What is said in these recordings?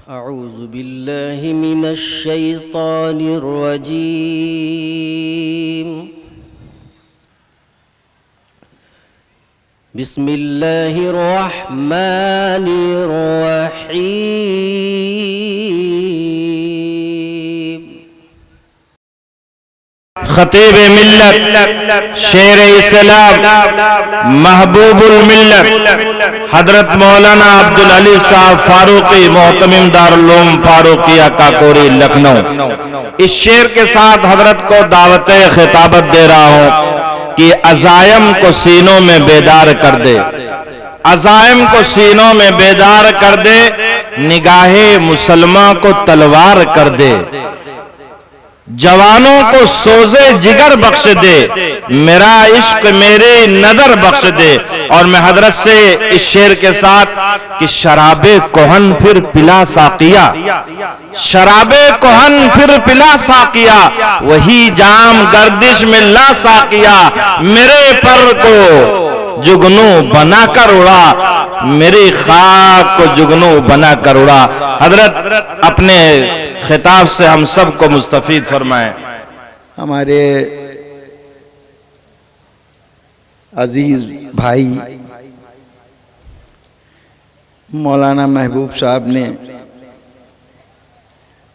أعوذ بالله من الشيطان الرجيم. بسم الله الرحمن الرحيم. خطیب ملت، شیر اسلام، محبوب الملت حضرت مولانا عبدالعلی صاحب فاروقی محتمم دارالعلوم فاروقیہ کاکوری لکھنؤ، اس شعر کے ساتھ حضرت کو دعوت خطابت دے رہا ہوں کہ عزائم کو سینوں میں بیدار کر دے، عزائم کو سینوں میں بیدار کر دے، نگاہ مسلمان کو تلوار کر دے، جوانوں کو سوزے جگر بخش دے، میرا عشق میرے نظر بخش دے۔ اور میں حضرت سے اس شعر کے ساتھ کہ شراب کہن پھر پلا ساقیہ، شراب کہن پھر پلا ساقیہ، وہی جام گردش میں لا ساقیہ، میرے پر کو جگنو بنا کر اڑا، میری خاک کو جگنو بنا کر اڑا۔ حضرت اپنے خطاب سے ہم سب کو مستفید فرمائیں۔ ہمارے عزیز بھائی مولانا محبوب صاحب نے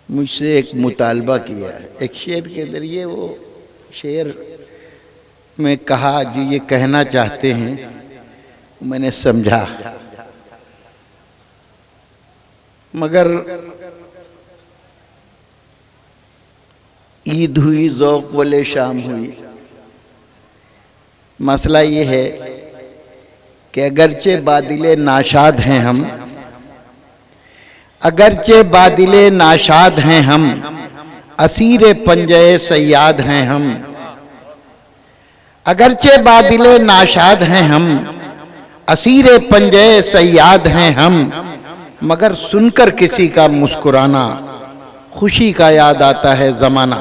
مجھ سے ایک مطالبہ کیا ہے، ایک شعر کے ذریعے وہ شعر میں کہا جو یہ کہنا چاہتے ہیں، میں نے سمجھا، مگر عید ہوئی ذوق والے شام ہوئی۔ مسئلہ یہ ہے کہ اگرچہ بادل ناشاد ہیں ہم، اگرچہ بادل ناشاد ہیں ہم، اسیر پنجے صیاد ہیں ہم، اگرچہ بادل ناشاد ہیں ہم، اسیر پنجے صیاد ہیں ہم، مگر سن کر کسی کا مسکرانا خوشی کا یاد آتا ہے زمانہ۔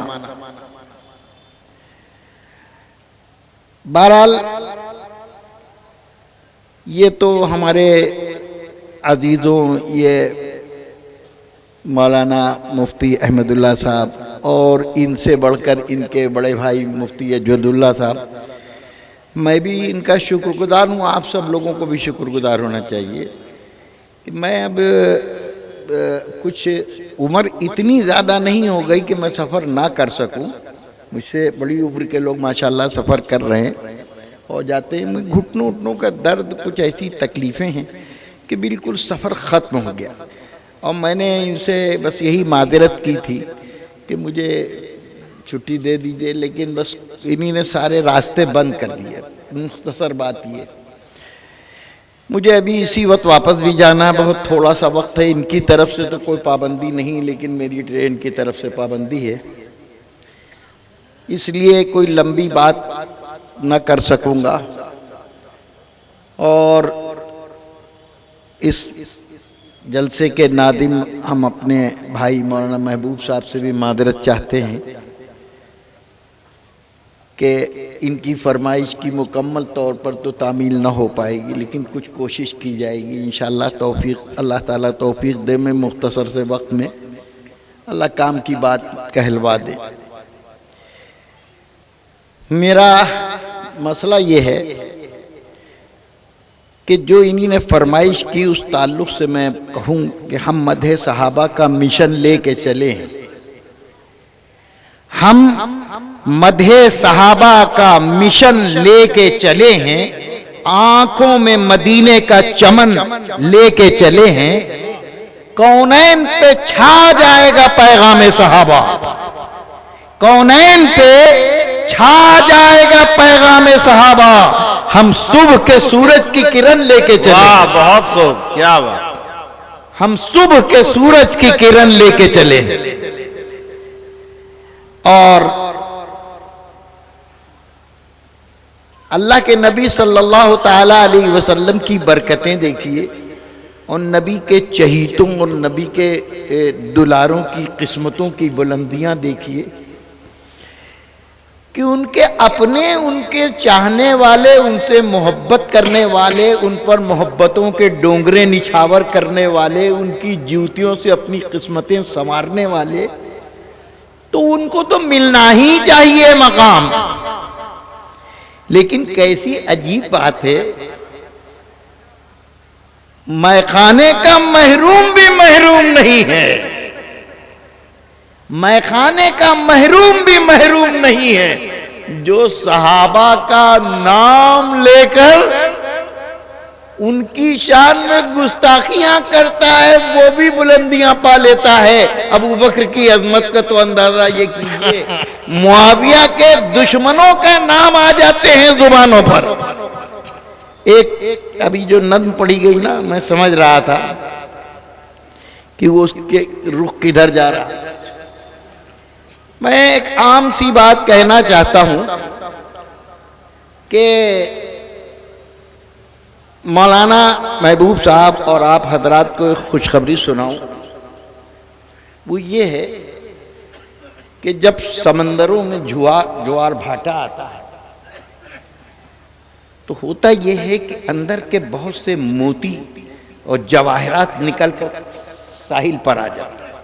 بہرحال یہ تو ہمارے عزیزوں، یہ مولانا مفتی احمد اللہ صاحب اور ان سے بڑھ کر ان کے بڑے بھائی مفتی اجود اللہ صاحب، میں بھی ان کا شکر گزار ہوں، آپ سب لوگوں کو بھی شکر گزار ہونا چاہیے کہ میں اب کچھ عمر اتنی زیادہ نہیں ہو گئی کہ میں سفر نہ کر سکوں، مجھ سے بڑی عمر کے لوگ ماشاءاللہ سفر کر رہے ہیں اور جاتے ہیں، گھٹنوں اٹھنوں کا درد، کچھ ایسی تکلیفیں ہیں کہ بالکل سفر ختم ہو گیا، اور میں نے ان سے بس یہی معذرت کی تھی کہ مجھے چھٹی دے دیجئے، لیکن بس انہی نے سارے راستے بند کر دیے۔ مختصر بات یہ، مجھے ابھی اسی وقت واپس بھی جانا، بہت تھوڑا سا وقت ہے، ان کی طرف سے تو کوئی پابندی نہیں، لیکن میری ٹرین کی طرف سے پابندی ہے، اس لیے کوئی لمبی بات نہ کر سکوں گا، اور اس جلسے کے ناظم ہم اپنے بھائی مولانا محبوب صاحب سے بھی معذرت چاہتے ہیں کہ ان کی فرمائش کی مکمل طور پر تو تعمیل نہ ہو پائے گی، لیکن کچھ کوشش کی جائے گی انشاءاللہ۔ توفیق اللہ تعالیٰ توفیق دے، میں مختصر سے وقت میں اللہ کام کی بات کہلوا دے۔ میرا مسئلہ یہ ہے کہ جو انہی نے فرمائش کی اس تعلق سے میں کہوں کہ ہم مدح صحابہ کا مشن لے کے چلے ہیں، ہم مدح صحابہ کا مشن لے کے چلے ہیں، آنکھوں میں مدینے کا چمن لے کے چلے ہیں، کونین پہ چھا جائے گا پیغام صحابہ، کونین پہ چھا جائے گا پیغام صحابہ، ہم صبح کے سورج کی کرن لے کے چلے، واہ بہت خوب، کیا بات، ہم صبح کے سورج کی کرن لے کے چلے، اور اللہ کے نبی صلی اللہ تعالیٰ علیہ وسلم کی برکتیں دیکھیے، اور نبی کے چہیتوں اور نبی کے دلاروں کی قسمتوں کی بلندیاں دیکھیے۔ کہ ان کے اپنے، ان کے چاہنے والے، ان سے محبت کرنے والے، ان پر محبتوں کے ڈونگرے نچھاور کرنے والے، ان کی جوتیوں سے اپنی قسمتیں سنوارنے والے، تو ان کو تو ملنا ہی چاہیے مقام. لیکن کیسی عجیب بات ہے، میں خانے کا محروم بھی محروم نہیں ہے، میں خانے کا محروم بھی محروم نہیں ہے، جو صحابہ کا نام لے کر ان کی شان میں گستاخیاں کرتا ہے وہ بھی بلندیاں پا لیتا ہے. ابو بکر کی عظمت کا تو اندازہ یہ کیجئے، معاویہ کے دشمنوں کا نام آ جاتے ہیں زبانوں پر. ایک ابھی جو نظم پڑھی گئی نا، میں سمجھ رہا تھا کہ وہ اس کے رخ کدھر جا رہا. میں ایک عام سی بات کہنا چاہتا ہوں کہ مولانا محبوب صاحب اور آپ حضرات کو ایک خوشخبری سناؤں. وہ یہ ہے کہ جب سمندروں میں جوار بھاٹا آتا ہے تو ہوتا یہ ہے کہ اندر کے بہت سے موتی اور جواہرات نکل کر ساحل پر آ جاتے ہیں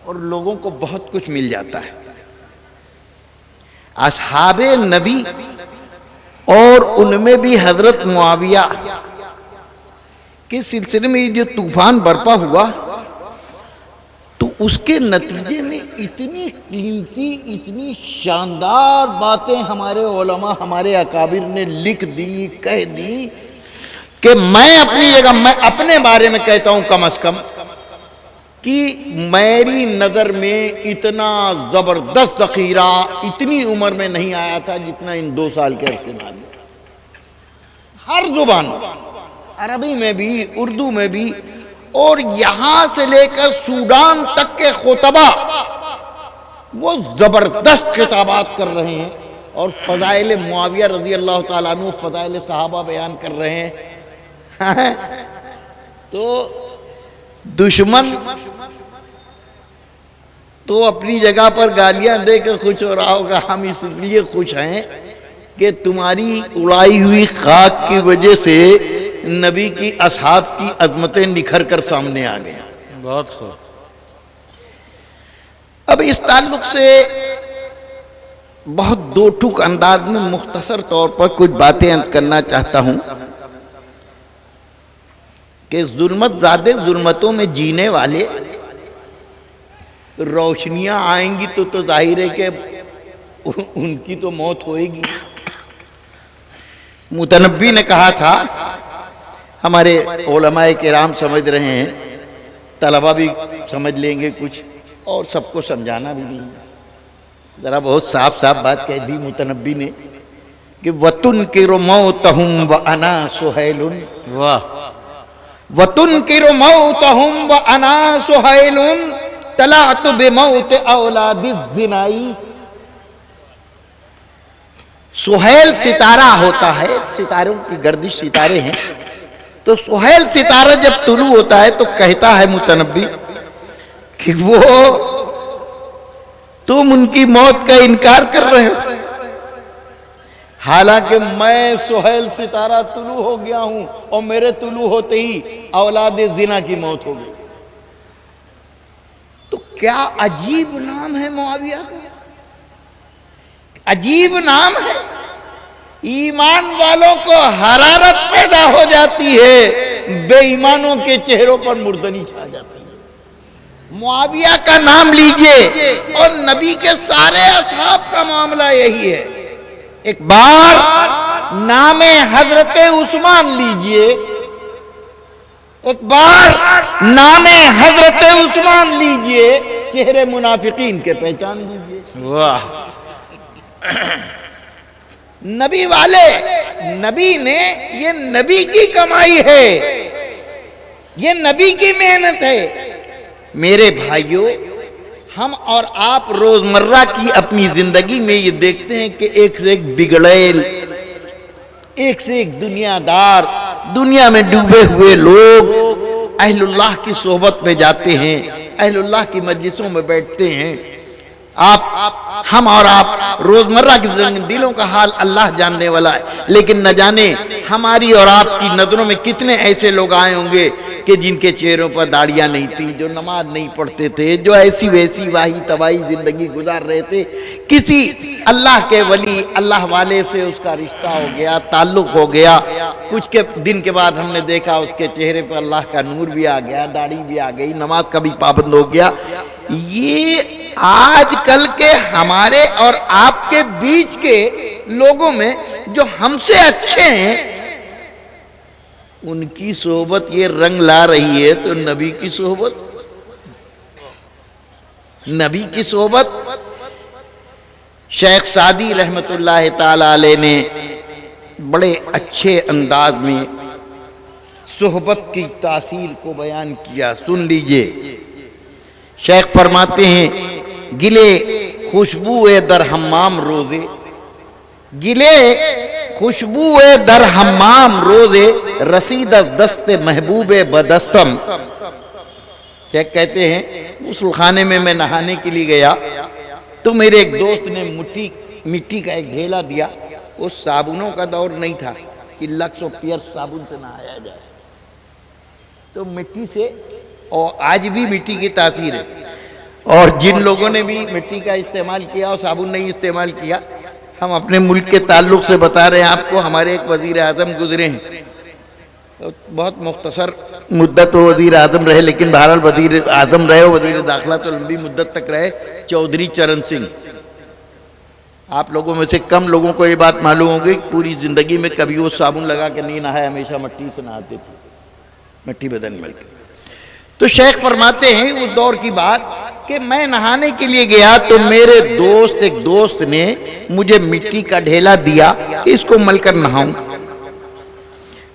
اور لوگوں کو بہت کچھ مل جاتا ہے. اصحاب نبی اور ان میں بھی حضرت معاویہ کے سلسلے میں جو طوفان برپا ہوا تو اس کے نتیجے میں اتنی قیمتی، اتنی شاندار باتیں ہمارے علماء، ہمارے اکابر نے لکھ دی، کہہ دی کہ میں اپنی جگہ، میں اپنے بارے میں کہتا ہوں کم از کم کہ میری نظر میں اتنا زبردست ذخیرہ اتنی عمر میں نہیں آیا تھا جتنا ان 2 سال کے عرصے میں. ہر زبان، عربی میں بھی، اردو میں بھی، اور یہاں سے لے کر سوڈان تک کے خطبہ وہ زبردست خطابات کر رہے ہیں اور فضائل معاویہ رضی اللہ تعالیٰ عنہ، فضائل صحابہ بیان کر رہے ہیں. تو دشمن تو اپنی جگہ پر گالیاں دے کر خوش ہو رہا ہوگا، ہم اس لیے خوش ہیں کہ تمہاری اڑائی ہوئی خاک کی وجہ سے نبی کی اصحاب کی عظمتیں نکھر کر سامنے آ گئیں. بہت خوب. اب اس تعلق سے بہت دو ٹوک انداز میں مختصر طور پر کچھ باتیں عرض کرنا چاہتا ہوں کہ ظلمت زادے، ظلمتوں میں جینے والے، روشنیاں آئیں گی تو ظاہر ہے کہ ان کی تو موت ہوئے گی. متنبی نے کہا تھا، ہمارے علماء کرام سمجھ رہے ہیں، طلبہ بھی سمجھ لیں گے کچھ، اور سب کو سمجھانا بھی نہیں. ذرا بہت صاف صاف بات کہہ دی متنبی نے کہ وَتُنْكِرُ مَوْتَهُمْ وَأَنَا سُهَيْلٌ، وَتُنْكِرُ مَوْتَهُمْ وَأَنَا سُهَيْلٌ طلعت بموت اولاد الزنائی. سہیل ستارہ ہوتا ہے، ستاروں کی گردش ستارے ہیں، تو سہیل ستارہ جب طلوع ہوتا ہے تو کہتا ہے متنبی کہ وہ تم ان کی موت کا انکار کر رہے ہو، حالانکہ میں سہیل ستارہ طلوع ہو گیا ہوں اور میرے طلوع ہوتے ہی اولاد زنا کی موت ہو گئی. تو کیا عجیب نام ہے معاویہ کا، عجیب نام ہے. ایمان والوں کو حرارت پیدا ہو جاتی ہے، بے ایمانوں کے چہروں پر مردنی چھا جاتی ہے. معاویہ کا نام لیجئے اور نبی کے سارے اصحاب کا معاملہ یہی ہے. ایک بار نام حضرت عثمان لیجئے، ایک بار نام حضرت عثمان لیجئے، چہرے منافقین کے پہچان لیجئے. واہ. نبی والے، نبی نے، یہ نبی کی کمائی ہے، یہ نبی کی محنت ہے. میرے بھائیوں، ہم اور آپ روزمرہ کی اپنی زندگی میں یہ دیکھتے ہیں کہ ایک سے ایک بگڑیل، ایک سے ایک دنیا دار، دنیا میں ڈوبے ہوئے لوگ اہل اللہ کی صحبت میں جاتے ہیں، اہل اللہ کی مجلسوں میں بیٹھتے ہیں. آپ ہم اور آپ روزمرہ کے دلوں کا حال اللہ جاننے والا ہے، لیکن نہ جانے ہماری اور آپ کی نظروں میں کتنے ایسے لوگ آئے ہوں گے کہ جن کے چہروں پر داڑیاں نہیں تھیں، جو نماز نہیں پڑھتے تھے، جو ایسی ویسی واہی تباہی زندگی گزار رہے تھے، کسی اللہ کے ولی اللہ والے سے اس کا رشتہ ہو گیا، تعلق ہو گیا، کچھ کے دن کے بعد ہم نے دیکھا اس کے چہرے پر اللہ کا نور بھی آ گیا، داڑھی بھی آ گئی، نماز کا بھی پابند ہو گیا۔ یہ آج کل کے ہمارے اور آپ کے بیچ کے لوگوں میں جو ہم سے اچھے ہیں، ان کی صحبت یہ رنگ لا رہی ہے، تو نبی کی صحبت، نبی کی صحبت۔ شیخ سعدی رحمت اللہ تعالی علیہ نے بڑے اچھے انداز میں صحبت کی تاثیر کو بیان کیا، سن لیجئے۔ شیخ فرماتے ہیں، گلے خوشبو در حمام روزے، گلے خوشبو در حمام روزے، رسید دست محبوب بدستم۔ شیخ کہتے ہیں غسل خانے میں میں نہانے کے لیے گیا تو میرے ایک دوست نے مٹی کا ایک ڈھیلا دیا۔ اس صابنوں کا دور نہیں تھا کہ لکس اور پیئر صابن سے نہایا جائے، تو مٹی سے، اور آج بھی مٹی کی تاثیر ہے، اور جن لوگوں نے بھی مٹی کا استعمال کیا اور صابن نہیں استعمال کیا، ہم اپنے ملک کے تعلق سے بتا رہے ہیں آپ کو۔ ہمارے ایک وزیر اعظم گزرے ہیں، بہت مختصر مدت وہ وزیر اعظم رہے، لیکن بہرحال وزیر اعظم رہے، وزیر داخلہ تو لمبی مدت تک رہے، چودھری چرن سنگھ۔ آپ لوگوں میں سے کم لوگوں کو یہ بات معلوم ہوگی، پوری زندگی میں کبھی وہ صابن لگا کے نہیں نہائے، ہمیشہ مٹی سے نہاتے تھے، مٹی بدن مل کے۔ تو شیخ فرماتے ہیں اس دور کی بات کہ میں نہانے کے لیے گیا تو میرے ایک دوست نے مجھے مٹی کا ڈھیلا دیا کہ اس کو مل کر نہاؤں۔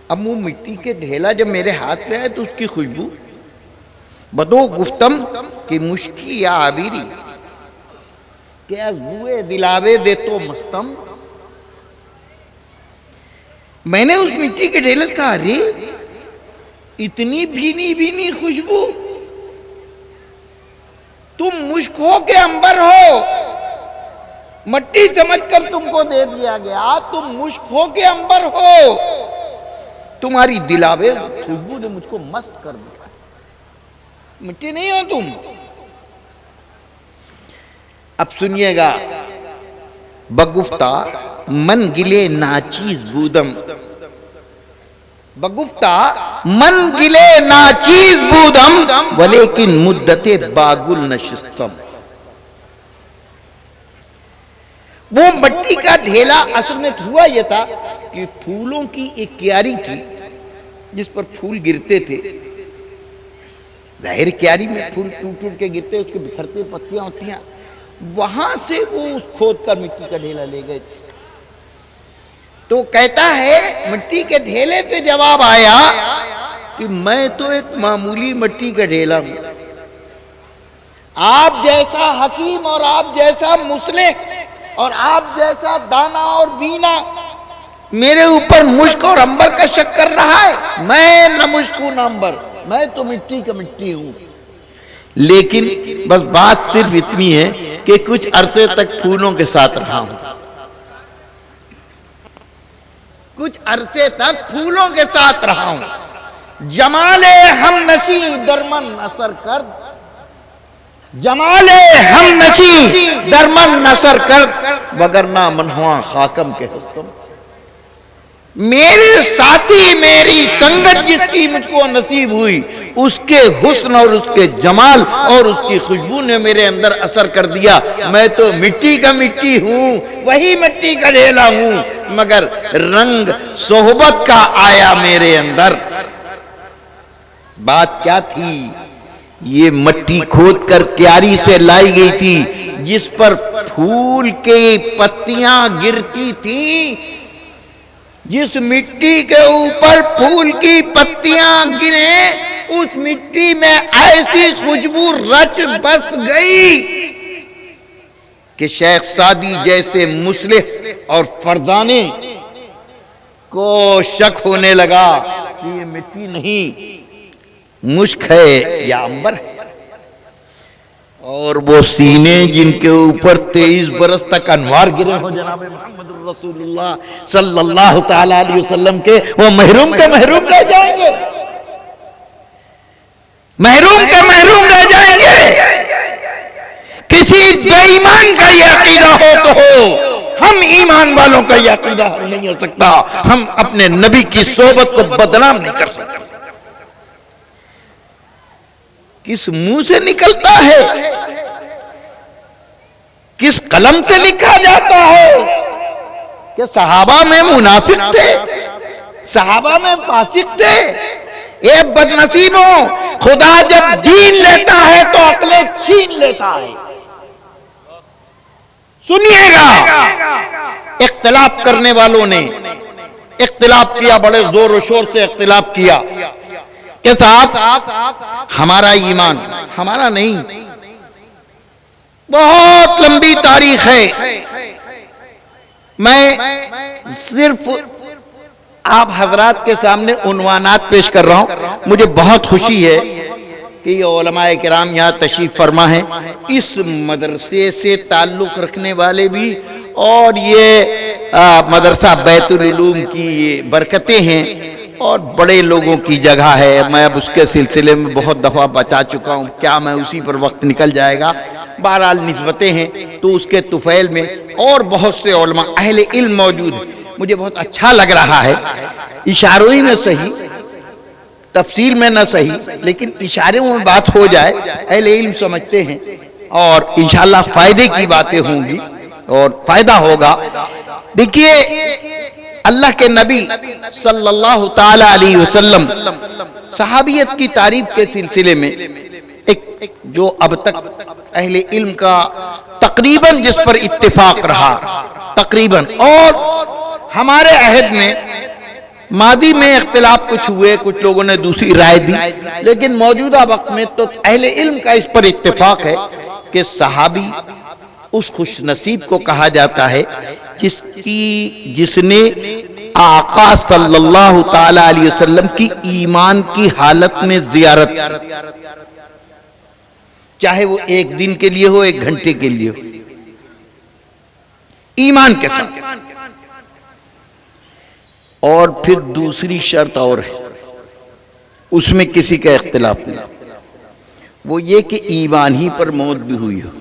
اب وہ مٹی کے ڈھیلا جب میرے ہاتھ پہ آئے تو اس کی خوشبو، بدو گفتم کہ مشکی یا عابری، کیا زوئے دلاوے دے تو مستم۔ میں نے اس مٹی کے ڈھیلے سے کہا، ارے اتنی بھینی بھینی خوشبو، تم مشک ہو کہ عنبر ہو، مٹی سمجھ کر تم کو دے دیا گیا، تم مشک ہو کہ عنبر ہو، تمہاری دلاوے خوشبو نے مجھ کو مست کر دیا، مٹی نہیں ہو تم۔ اب سنیے گا، بگفتہ من گلے ناچیز بودم، بگفتہ من گلے ناچیز بودم ولیکن مدت باگل نشستم۔ وہ مٹی کا ڈھیلا اصل میں ہوا یہ تھا کہ پھولوں کی ایک کیاری تھی جس پر پھول گرتے تھے، ظاہر کیاری میں پھول ٹوٹ ٹوٹ کے گرتے، اس کے بکھرتے پتیاں ہوتی ہیں، وہاں سے وہ اس کھود کر مٹی کا ڈھیلا لے گئے تھے۔ تو کہتا ہے مٹی کے ڈھیلے پہ جواب آیا کہ میں تو ایک معمولی مٹی کا ڈھیلا ہوں، آپ جیسا حکیم اور آپ جیسا مصلح اور آپ جیسا دانا اور بینا میرے اوپر مشک اور عنبر کا شک کر رہا ہے، میں نہ مشک ہوں نہ عنبر، میں تو مٹی کا مٹی ہوں۔ لیکن بس بات صرف اتنی ہے کہ کچھ عرصے تک پھولوں کے ساتھ رہا ہوں، کچھ عرصے تک پھولوں کے ساتھ رہا ہوں۔ جمال ہم نشی درمن اثر کر، جمال ہم نشی درمن اثر کر، وگرنہ منہواں خاکم کے ہستم۔ میرے ساتھی، میری سنگت جس کی مجھ کو نصیب ہوئی، اس کے حسن اور اس کے جمال اور اس کی خوشبو نے میرے اندر اثر کر دیا۔ میں تو مٹی کا مٹی ہوں، وہی مٹی کا ڈھیلا ہوں، مگر رنگ صحبت کا آیا میرے اندر۔ بات کیا تھی؟ یہ مٹی کھود کر کیاری سے لائی گئی تھی جس پر پھول کی پتیاں گرتی تھیں۔ جس مٹی کے اوپر پھول کی پتیاں گریں، اس مٹی میں ایسی خوشبو رچ بس گئی کہ شیخ سعدی جیسے مصلح اور فرزانے کو شک ہونے لگا کہ یہ مٹی نہیں، مشک ہے یا عنبر ہے۔ اور وہ سینے جن کے اوپر 23 برس تک انوار گرے ہو جناب محمد رسول اللہ صلی اللہ تعالی علیہ وسلم کے، وہ محروم کے محروم رہ جائیں گے، محروم کے محروم رہ جائیں گے۔ کسی بے ایمان کا یہ عقیدہ ہو تو ہو، ہم ایمان والوں کا یہ عقیدہ نہیں ہو سکتا، ہم اپنے نبی کی صحبت کو بدنام نہیں کر سکتے۔ کس منہ سے نکلتا ہے، کس قلم سے لکھا جاتا ہے کہ صحابہ میں منافق تھے، صحابہ میں فاسق تھے؟ اے بد نصیبوں، خدا جب دین لیتا ہے تو عقلیں چھین لیتا ہے۔ سنیے گا، اختلاف کرنے والوں نے اختلاف کیا، بڑے زور و شور سے اختلاف کیا کہ صاحب ہمارا ایمان، ہمارا نہیں، بہت لمبی تاریخ ہے۔ میں صرف آپ حضرات کے سامنے عنوانات پیش کر رہا ہوں۔ مجھے بہت خوشی ہے کہ یہ علماء کرام یہاں تشریف فرما ہیں، اس مدرسے سے تعلق رکھنے والے بھی، اور یہ مدرسہ بیت العلوم کی برکتیں ہیں اور بڑے لوگوں کی جگہ ہے۔ میں اب اس کے سلسلے میں بہت دفعہ بتا چکا ہوں، کیا میں اسی پر وقت نکل جائے گا۔ بہرحال نسبتیں ہیں تو اس کے طفیل میں اور بہت سے علماء اہل علم موجود ہیں۔ مجھے بہت اچھا لگ رہا ہے، اشاروں ہی میں صحیح، تفصیل میں نہ صحیح، لیکن اشاروں میں بات ہو جائے، اہل علم سمجھتے ہیں، اور انشاءاللہ فائدے کی باتیں ہوں گی اور فائدہ ہوگا۔ دیکھیے، اللہ کے نبی صلی اللہ تعالی علیہ وسلم صحابیت کی تعریف کے سلسلے میں ایک جو اب تک اہل علم کا تقریباً جس پر اتفاق رہا، تقریباً، اور ہمارے عہد میں ماضی میں اختلاف کچھ ہوئے، کچھ لوگوں نے دوسری رائے دی، لیکن موجودہ وقت میں تو اہل علم کا اس پر اتفاق ہے کہ صحابی اس خوش نصیب کو کہا جاتا ہے جس نے آقا صلی اللہ تعالی علیہ وسلم کی ایمان کی حالت میں زیارت، چاہے وہ ایک دن کے لیے ہو، ایک گھنٹے کے لیے ہو، ایمان کے ساتھ۔ اور پھر دوسری شرط اور ہے، اس میں کسی کا اختلاف نہیں، وہ یہ کہ ایمان ہی پر موت بھی ہوئی ہو۔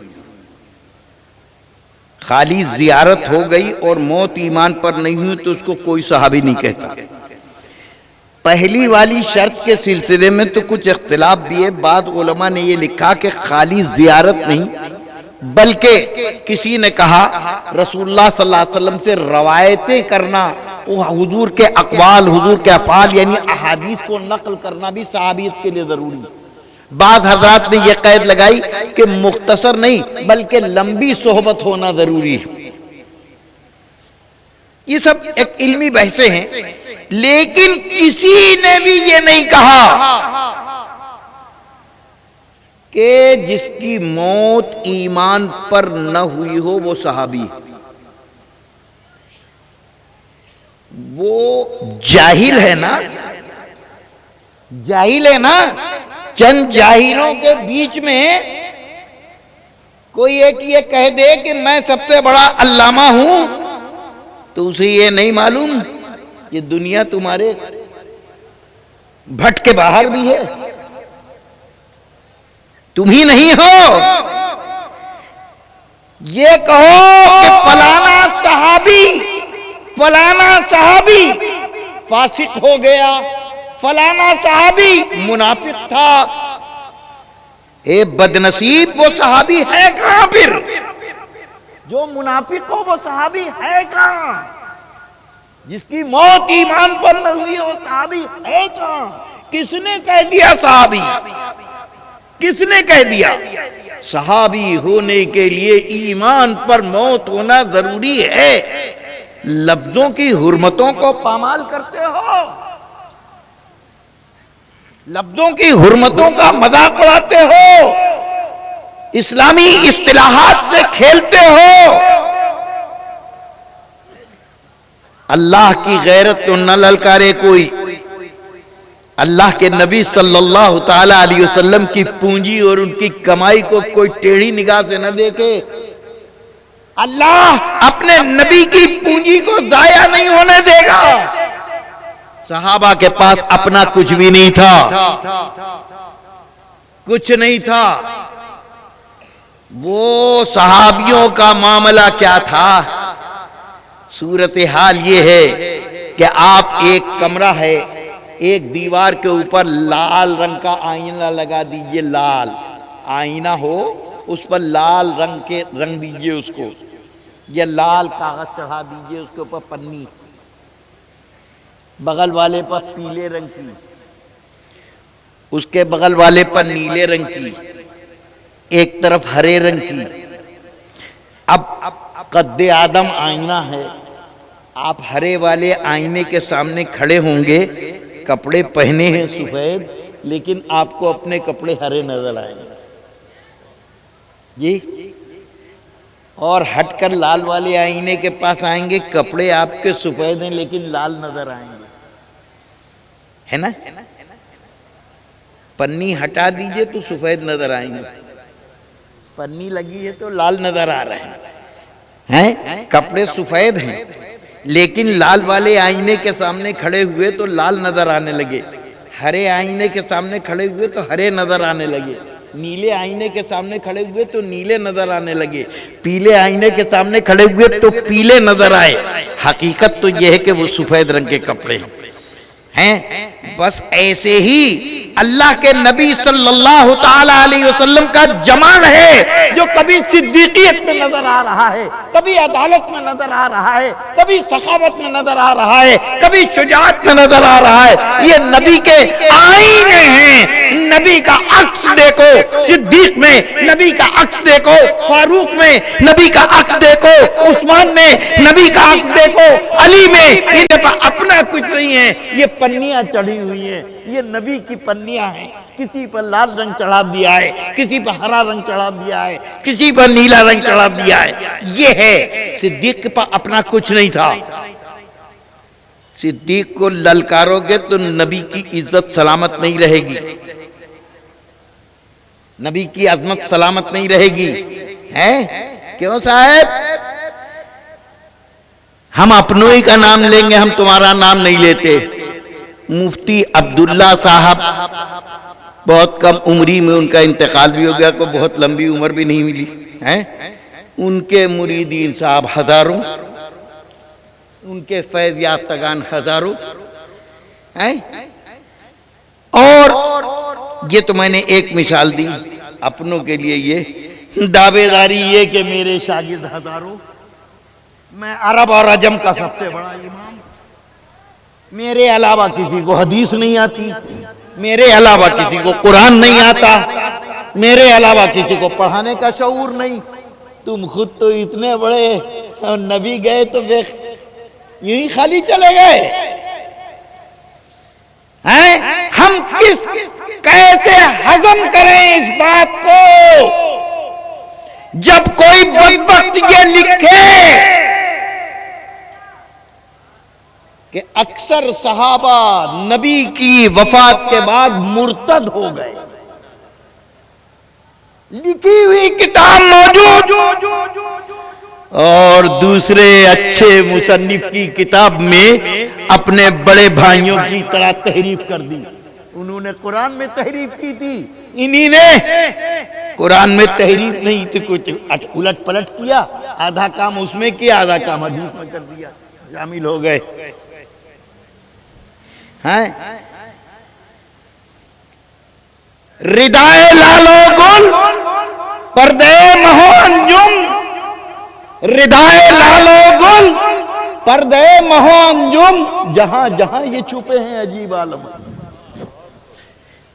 خالی زیارت ہو گئی اور موت ایمان پر نہیں ہوئی تو اس کو کوئی صحابی نہیں کہتا۔ پہلی والی شرط کے سلسلے میں تو کچھ اختلاف بھی ہے، بعض علماء نے یہ لکھا کہ خالی زیارت نہیں، بلکہ کسی نے کہا رسول اللہ صلی اللہ علیہ وسلم سے روایتیں کرنا، حضور کے اقوال، حضور کے افعال یعنی احادیث کو نقل کرنا بھی صحابیت کے لیے ضروری ہے۔ بعض حضرات نے یہ قید لگائی کہ مختصر نہیں بلکہ لمبی صحبت ہونا ضروری ہے۔ یہ سب ایک علمی بحثیں ہیں، لیکن کسی نے بھی یہ نہیں کہا کہ جس کی موت ایمان پر نہ ہوئی ہو وہ صحابی، وہ جاہل ہے نا، جاہل ہے نا۔ چند جاہلوں کے بیچ میں کوئی ایک یہ کہہ دے کہ میں سب سے بڑا علامہ ہوں تو اسے یہ نہیں معلوم یہ دنیا تمہارے بھٹ کے باہر بھی ہے، تم ہی نہیں ہو۔ یہ کہو کہ فلانا صحابی فاسق ہو گیا، فلانا صحابی منافق تھا، اے بدنصیب وہ صحابی ہے کہاں؟ پھر جو منافق ہو وہ صحابی ہے کہاں؟ جس کی موت ایمان پر نہ ہوئی وہ صحابی ہے کہاں؟ کس نے کہہ دیا صحابی؟ کس نے کہہ دیا؟ صحابی ہونے کے لیے ایمان پر موت ہونا ضروری ہے۔ لفظوں کی حرمتوں کو پامال کرتے ہو، لفظوں کی حرمتوں کا مذاق اڑاتے ہو، اسلامی اصطلاحات سے کھیلتے ہو۔ اللہ کی غیرت تو نہ للکارے کوئی، اللہ کے نبی صلی اللہ تعالی علیہ وسلم کی پونجی اور ان کی کمائی کو کوئی ٹیڑھی نگاہ سے نہ دیکھے. اللہ اپنے نبی کی پونجی کو ضائع نہیں ہونے دے گا. صحابہ کے پاس اپنا کچھ بھی نہیں تھا، کچھ نہیں تھا. وہ صحابیوں کا معاملہ کیا تھا؟ صورتحال یہ ہے کہ آپ ایک کمرہ ہے، ایک دیوار کے اوپر لال رنگ کا آئینہ لگا دیجئے. لال آئینہ ہو، اس پر لال رنگ دیجئے اس کو، یہ لال کاغذ چڑھا دیجئے، اس کے اوپر پنی، بغل والے پر پیلے رنگ کی، اس کے بغل والے پر نیلے رنگ کی، ایک طرف ہرے رنگ کی. اب قد آدم آئینہ ہے، آپ ہرے والے آئینے کے سامنے کھڑے ہوں گے، کپڑے پہنے ہیں سفید، لیکن آپ کو اپنے کپڑے ہرے نظر آئیں گے جی. اور ہٹ کر لال والے آئینے کے پاس آئیں گے، کپڑے آپ کے سفید ہیں لیکن لال نظر آئیں گے، ہے نا؟ پنی ہٹا دیجئے تو سفید نظر آئیں گے، پنی لگی ہے تو لال نظر آ رہے ہیں. کپڑے سفید ہیں لیکن لال والے آئینے کے سامنے کھڑے ہوئے تو لال نظر آنے لگے، ہرے آئینے کے سامنے کھڑے ہوئے تو ہرے نظر آنے لگے، نیلے آئینے کے سامنے کھڑے ہوئے تو نیلے نظر آنے لگے، پیلے آئینے کے سامنے کھڑے ہوئے تو پیلے نظر آئے. حقیقت تو یہ ہے کہ وہ سفید رنگ کے کپڑے ہیں. بس ایسے ہی اللہ کے نبی صلی اللہ تعالی علیہ وسلم کا جمال ہے، جو کبھی صدیقیت میں نظر آ رہا ہے، کبھی عدالت میں نظر آ رہا ہے، کبھی سخاوت میں نظر آ رہا ہے، کبھی شجاعت میں نظر آ رہا ہے. یہ نبی کے آئینے ہیں. نبی کا عکس دیکھو صدیق میں، نبی کا عکس دیکھو فاروق میں، نبی کا عکس دیکھو عثمان میں، نبی کا عکس دیکھو علی میں. انہیں پر اپنا کچھ نہیں ہے، یہ پنیاں چڑھی ہوئی ہیں، یہ نبی کی پنیاں ہیں. کسی پر لال رنگ چڑھا دیا ہے، کسی پر ہرا رنگ چڑھا دیا ہے، کسی پر نیلا رنگ چڑھا دیا ہے. یہ ہے. صدیق کے پاس اپنا کچھ نہیں تھا. صدیق کو للکارو گے تو نبی کی عزت سلامت نہیں رہے گی، نبی کی عظمت سلامت نہیں رہے گی. کیوں صاحب؟ ہم اپنوں ہی کا نام لیں گے، ہم تمہارا نام نہیں لیتے. مفتی عبداللہ صاحب بہت کم عمری میں ان کا انتقال بھی ہو گیا، کوئی بہت لمبی عمر بھی نہیں ملی. ان کے مریدین صاحب ہزاروں، ان کے فیض یافتگان ہزاروں. اور یہ تو میں نے ایک مثال دی. اپنوں کے لیے یہ دعوے داری یہ کہ میرے شاگرد ہزاروں، میں عرب اور عجم کا سب سے بڑا امام، میرے علاوہ کسی کو حدیث نہیں آتی، میرے علاوہ کسی کو قرآن نہیں آتا، میرے علاوہ کسی کو پڑھانے کا شعور نہیں. تم خود تو اتنے بڑے، اور نبی گئے تو یہی خالی چلے گئے. ہم کیسے ہضم کریں اس بات کو جب کوئی بدبخت یہ لکھے کہ اکثر صحابہ نبی کی وفات کے بعد مرتد ہو گئے. لکھی ہوئی کتاب موجود، اور دوسرے اچھے مصنف کی کتاب میں اپنے بڑے بھائیوں کی طرح تحریف کر دی. انہوں نے قرآن میں تحریف کی تھی، انہی نے قرآن میں تحریف نہیں تھی، کچھ الٹ پلٹ کیا، آدھا کام اس میں کیا، آدھا کام حدیث میں کر دیا، شامل ہو گئے. ردائے لالو گل پردے مہو انجم، ردائے لالو گل پردے مہو انجم. جہاں جہاں یہ چھپے ہیں عجیب عالم،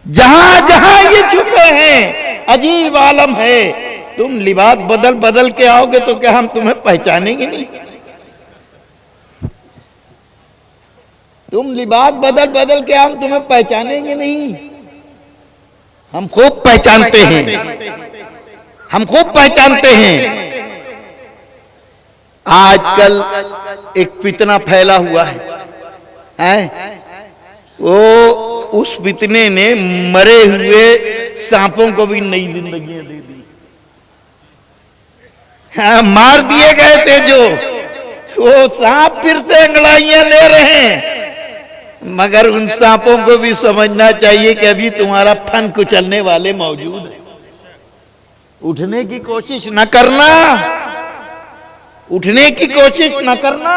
جہاں جہاں یہ چھپے ہیں عجیب عالم ہے. تم لباس بدل بدل کے آؤ گے تو کیا ہم تمہیں پہچانیں گے نہیں؟ تم لباس بدل بدل کے ہم تمہیں پہچانیں گے نہیں؟ ہم خوب پہچانتے ہیں، ہم خوب پہچانتے ہیں. آج کل ایک فتنہ پھیلا ہوا ہے، وہ اس فتنے نے مرے ہوئے سانپوں کو بھی نئی زندگیاں دے دی. ہاں مار دیے گئے تھے جو، وہ سانپ پھر سے انگڑائیاں لے رہے ہیں. مگر ان سانپوں کو بھی سمجھنا چاہیے کہ ابھی تمہارا پھن کچلنے والے موجود ہیں. اٹھنے کی کوشش نہ کرنا، اٹھنے کی کوشش نہ کرنا،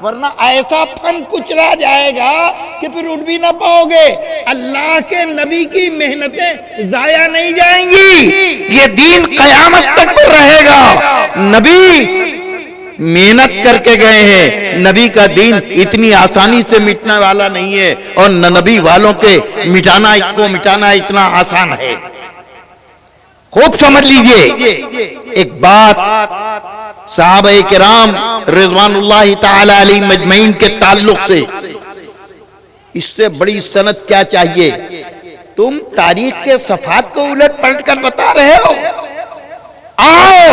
ورنہ ایسا پھن کچلا جائے گا کہ پھر اٹھ بھی نہ پاؤ گے. اللہ کے نبی کی محنتیں ضائع نہیں جائیں گی، یہ دین قیامت تک رہے گا. نبی محنت کر کے گئے ہیں. نبی کا دین اتنی آسانی سے مٹنے والا نہیں ہے، اور نبی والوں کے مٹانا اتنا آسان ہے. خوب سمجھ لیجئے ایک بات صحابہ کرام رضوان اللہ تعالی علیہ مجمعین کے تعلق سے. اس سے بڑی سند کیا چاہیے؟ تم تاریخ کے صفحات کو الٹ پلٹ کر بتا رہے ہو. آؤ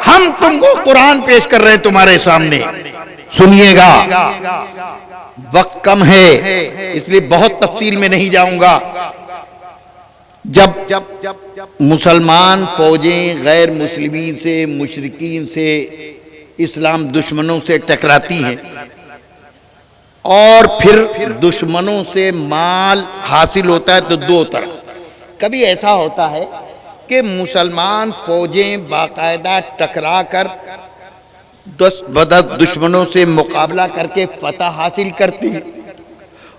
ہم تم کو قرآن پیش کر رہے ہیں تمہارے سامنے، سنیے گا. وقت کم ہے اس لیے بہت تفصیل میں نہیں جاؤں گا. جب مسلمان فوجیں غیر مسلمین سے، مشرکین سے، اسلام دشمنوں سے ٹکراتی ہیں اور پھر دشمنوں سے مال حاصل ہوتا ہے تو دو طرح. کبھی ایسا ہوتا ہے کہ مسلمان فوجیں باقاعدہ ٹکرا کر دشمنوں سے مقابلہ کر کے فتح حاصل کرتی ہیں،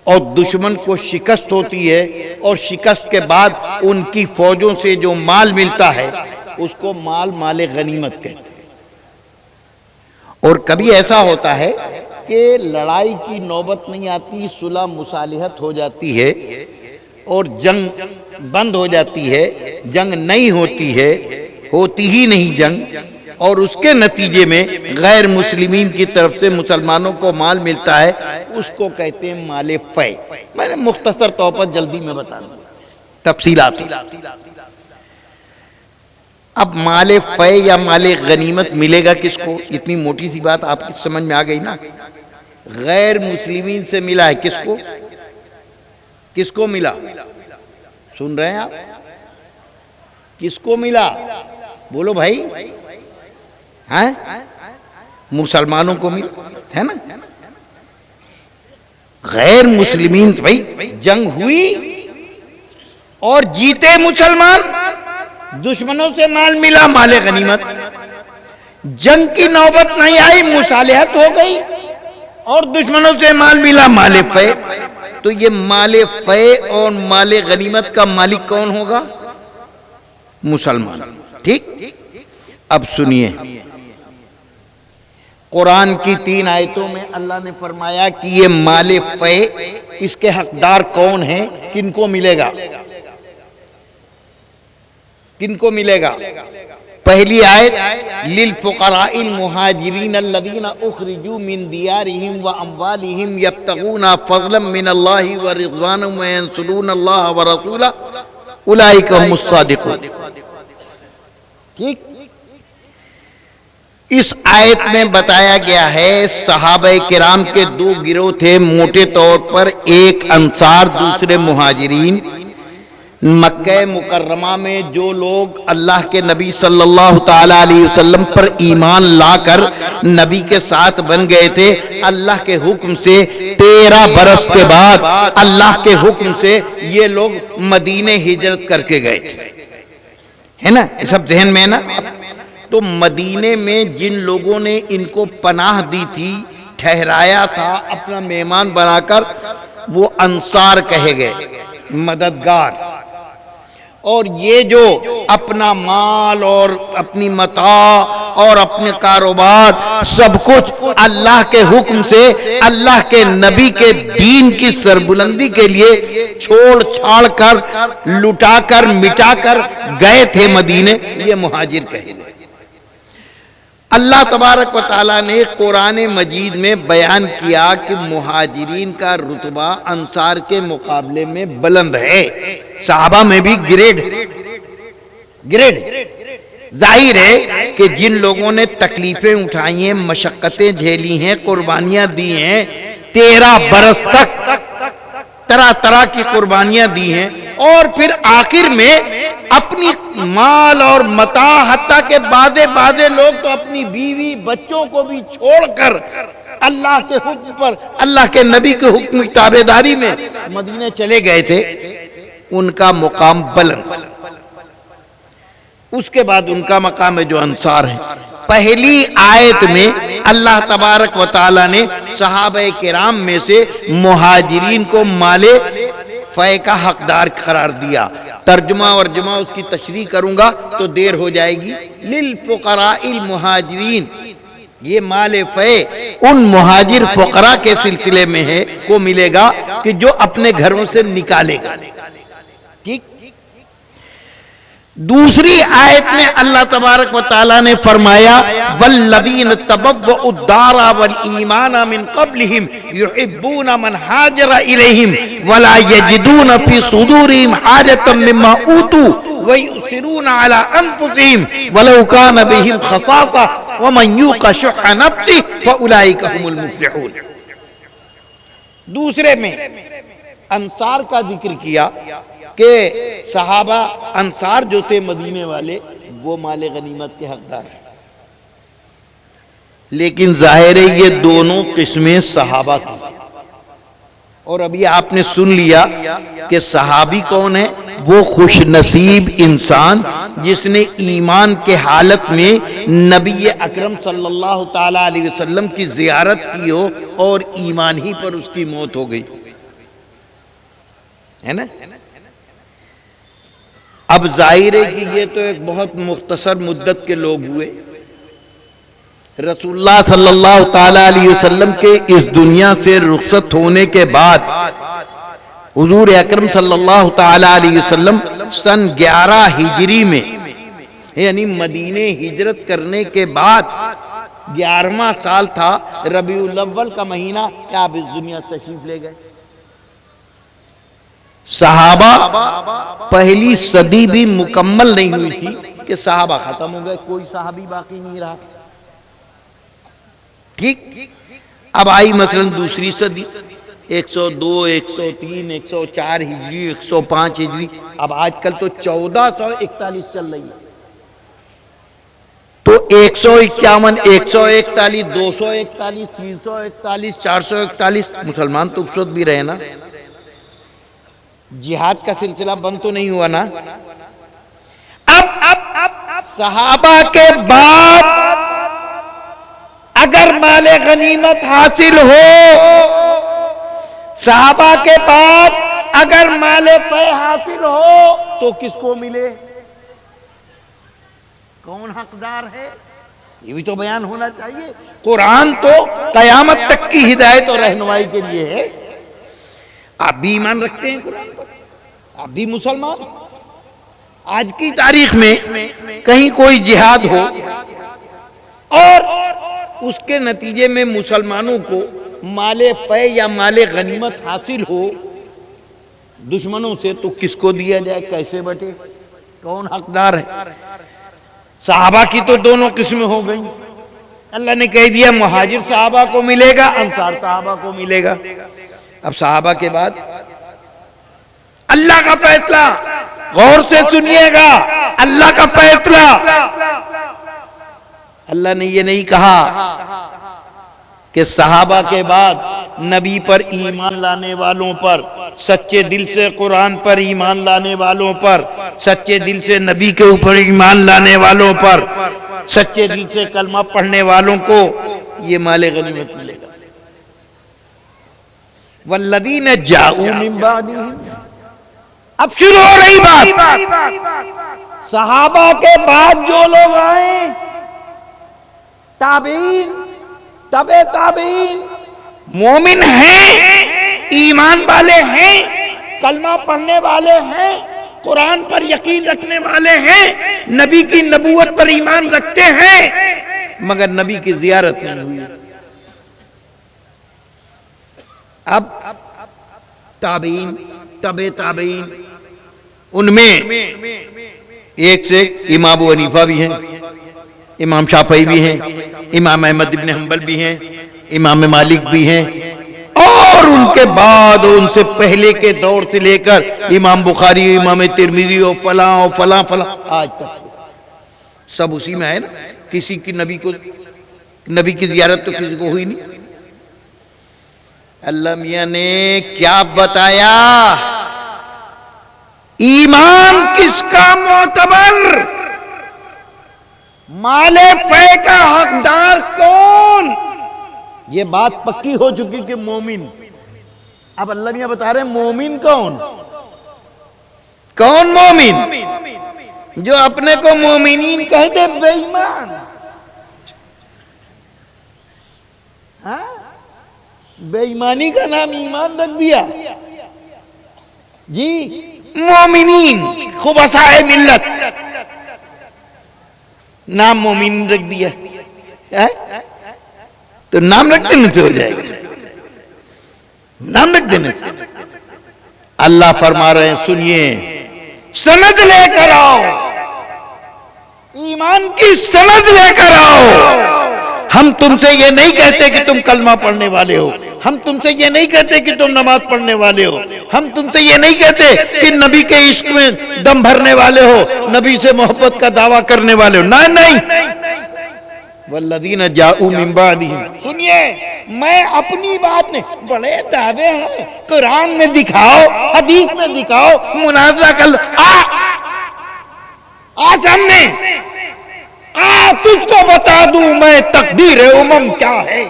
اور دشمن کو شکست ہوتی ہے، اور شکست کے بعد ان کی فوجوں سے جو مال ملتا ہے اس کو مال غنیمت کہتے ہیں. اور کبھی ایسا ہوتا ہے کہ لڑائی کی نوبت نہیں آتی، صلح مصالحت ہو جاتی ہے اور جنگ بند ہو جاتی ہے، جنگ نہیں ہوتی ہے، ہوتی ہی نہیں جنگ، اور اس کے نتیجے میں غیر مسلمین کی طرف سے مسلمانوں کو مال ملتا ہے، اس کو کہتے ہیں مال فے. میں نے مختصر طور پر جلدی میں بتا دوں تفصیلات. اب مال فے یا مال غنیمت ملے گا کس کو؟ اتنی موٹی سی بات آپ کی سمجھ میں آ گئی نا. غیر مسلمین سے ملا ہے. کس کو؟ کس کو ملا؟ سن رہے ہیں آپ؟ کس کو ملا؟ بولو بھائی. ہاں مسلمانوں کو ملا ہے نا. غیر مسلمین بھائی جنگ ہوئی اور جیتے مسلمان، دشمنوں سے مال ملا، مال غنیمت. جنگ کی نوبت نہیں آئی، مصالحت ہو گئی اور دشمنوں سے مال ملا، مال فے. تو یہ مال فے اور مال غنیمت کا مالک کون ہوگا؟ مسلمان. ٹھیک. اب سنیے، قرآن کی 3 آیتوں میں اللہ نے فرمایا کہ یہ مال فے اس کے حقدار کون ہیں، کن کو ملے گا؟ کن کو ملے گا؟ پہلی آیت للفقراء المہاجرین الذین اخرجوا من دیارہم واموالہم یبتغون فضلا من اللہ ورضوانا وینصرون اللہ ورسولہ اولئک هم الصادقون. ٹھیک. اس آیت میں بتایا گیا ہے صحابہ کرام کے 2 گروہ تھے موٹے طور پر، ایک انصار، دوسرے مہاجرین. مکہ مکرمہ میں جو لوگ اللہ کے نبی صلی اللہ تعالی علیہ وسلم پر ایمان لا کر نبی کے ساتھ بن گئے تھے، اللہ کے حکم سے 13 برس کے بعد اللہ کے حکم سے یہ لوگ مدینے ہجرت کر کے گئے تھے، ہے نا؟ یہ سب ذہن میں ہے نا؟ تو مدینے میں جن لوگوں نے ان کو پناہ دی تھی، ٹھہرایا تھا اپنا مہمان بنا کر، وہ انصار کہے گئے، مددگار. اور یہ جو اپنا مال اور اپنی متاع اور اپنے کاروبار سب کچھ اللہ کے حکم سے اللہ کے نبی کے دین کی سربلندی کے لیے چھوڑ چھاڑ کر لٹا کر مٹا کر گئے تھے مدینے، یہ مہاجر کہے گئے. اللہ تبارک و تعالیٰ نے قرآن مجید میں بیان کیا کہ مہاجرین کا رتبہ انصار کے مقابلے میں بلند ہے. صحابہ میں بھی گریڈ ظاہر ہے کہ جن لوگوں نے تکلیفیں اٹھائی ہیں، مشقتیں جھیلی ہیں، قربانیاں دی ہیں، 13 برس تک طرح طرح کی قربانیاں دی ہیں، اور پھر آخر میں اپنی مال اور متاع، حتیٰ کہ بعضے لوگ تو اپنی بیوی بچوں کو بھی چھوڑ کر اللہ کے حکم پر، اللہ کے نبی کے حکم کی تابعداری میں مدینے چلے گئے تھے، ان کا مقام بلند۔ اس کے بعد ان کا مقام ہے جو انصار ہیں۔ پہلی آیت میں اللہ تبارک و تعالی نے صحابہ کرام میں سے مہاجرین کو مال فے کا حقدار قرار دیا۔ ترجمہ اور جمع اس کی تشریح کروں گا تو دیر ہو جائے گی۔ للفقراء المہاجرین، یہ مال فے ان مہاجر فقراء کے سلسلے میں ہے کو ملے گا کہ جو اپنے گھروں سے نکالے گا۔ ٹھیک، دوسری آیت میں اللہ تبارک و تعالی نے فرمایا والذین تبوؤا الدار والایمان من قبلہم یحبون من ہاجر الیہم ولا یجدون فی صدورہم حاجۃ مما اوتوا ویؤثرون علی انفسہم ولو کان بہم خصاصہ ومن یوق شح نفسہ فاولئک هم المفلحون۔ دوسرے میں انصار کا ذکر کیا کہ صحابہ انصار جو تھے مدینے والے وہ مال غنیمت کے حقدار ہیں، لیکن ظاہر ہے یہ دونوں قسمیں صحابہ کی۔ اور ابھی آپ نے سن لیا کہ صحابی کون ہے؟ وہ خوش نصیب انسان جس نے ایمان کے حالت میں نبی اکرم صلی اللہ تعالی علیہ وسلم کی زیارت کی ہو اور ایمان ہی پر اس کی موت ہو گئی ہے نا۔ اب ظاہر ہے کہ یہ تو ایک بہت مختصر مدت کے لوگ ہوئے۔ رسول اللہ صلی اللہ تعالی علیہ وسلم کے اس دنیا سے رخصت ہونے کے بعد حضور اکرم صلی اللہ تعالی علیہ وسلم سن 11 ہجری میں، یعنی مدینے ہجرت کرنے کے بعد 11واں سال تھا، ربیع الاول کا مہینہ، کیا آپ اس دنیا سے تشریف لے گئے۔ صحابہ پہلی صدی بھی مکمل نہیں ہوئی تھی کہ صحابہ ختم ہو گئے، کوئی صحابی باقی نہیں رہا۔ ٹھیک، اب آئی مثلا دوسری صدی، 102، 103، 104 ہجری، 105 ہجری، اب آج کل تو 1441 چل رہی ہے۔ تو 151، 141، 241، 341، 441 مسلمان تو اس وقت بھی رہے نا۔ جہاد کا سلسلہ بند تو نہیں ہوا نا۔ اب صحابہ کے بعد اگر مال غنیمت حاصل ہو، صحابہ کے بعد اگر مال فے حاصل ہو تو کس کو ملے، کون حقدار ہے، یہ بھی تو بیان ہونا چاہیے۔ قرآن تو قیامت تک کی ہدایت اور رہنمائی کے لیے ہے۔ آپ بھی ایمان رکھتے ہیں قرآن پر، آپ بھی مسلمان۔ آج کی تاریخ میں کہیں کوئی جہاد ہو اور اس کے نتیجے میں مسلمانوں کو مال فے یا مال غنیمت حاصل ہو دشمنوں سے، تو کس کو دیا جائے، کیسے بٹے، کون حقدار ہے؟ صحابہ کی تو دونوں قسمیں ہو گئیں۔ اللہ نے کہہ دیا مہاجر صحابہ کو ملے گا، انصار صحابہ کو ملے گا۔ اب صحابہ کے بعد اللہ کا فیصلہ، غور سے سنیے گا، اللہ کا فیصلہ۔ اللہ نے یہ نہیں کہا کہ صحابہ کے بعد نبی پر ایمان لانے والوں پر، سچے دل سے قرآن پر ایمان لانے والوں پر، سچے دل سے نبی کے اوپر ایمان لانے والوں پر، سچے دل سے کلمہ پڑھنے والوں کو یہ مال غنیمت ملے گا۔ والذین جاؤوا من بعدہم، اب شروع ہو رہی بات۔ صحابہ کے بعد جو لوگ آئیں، تابعین، تبع تابعین، مومن ہیں، ایمان والے ہیں، کلمہ پڑھنے والے ہیں، قرآن پر یقین رکھنے والے ہیں، نبی کی نبوت پر ایمان رکھتے ہیں، مگر نبی کی زیارت نہیں ہوئی۔ اب تابعین، تبع تابعین، ان میں ایک سے امام ابو حنیفہ بھی ہیں، امام شافعی بھی ہیں، امام احمد بن حنبل بھی ہیں، امام مالک بھی ہیں، اور اور ان کے بعد ان سے پہلے کے دور سے لے کر امام بخاری، امام ترمذی اور فلاں اور فلاں فلاں آج تک سب اسی میں ہے نا. کسی کی نبی کی زیارت تو کسی کو ہوئی نہیں. اللہ میاں نے کیا بتایا؟ ایمان کس کا معتبر، مال پے کا حقدار کون؟ یہ بات پکی ہو چکی کہ مومن. اب اللہ میاں بتا رہے ہیں مومن کون؟ کون مومن؟ جو اپنے کو مومنین کہتے بے ایمان. ہاں، بے ایمانی کا نام ایمان رکھ دیا جی. مومنین خبثائے ملت نام مومن رکھ دیا. تو نام رکھ دینے سے ہو جائے گا، نام رکھ دینے سے. اللہ فرما رہے ہیں سنیے، سند لے کر آؤ، ایمان کی سند لے کر آؤ. ہم تم سے یہ نہیں کہتے کہ تم کلمہ پڑھنے والے ہو، ہم تم سے یہ نہیں کہتے کہ تم نماز پڑھنے والے ہو، ہم تم سے یہ نہیں کہتے کہ نبی کے عشق میں دم بھرنے والے ہو، نبی سے محبت کا دعویٰ کرنے والے ہو. نہیں. والذین جاؤوا من بعدہم. سنیے، میں اپنی بات نہیں، بڑے دعوے ہیں، قرآن میں دکھاؤ، حدیث میں دکھاؤ، مناظرہ کر لو. سامنے تجھ کو بتا دوں میں تقدیر امم کیا ہے.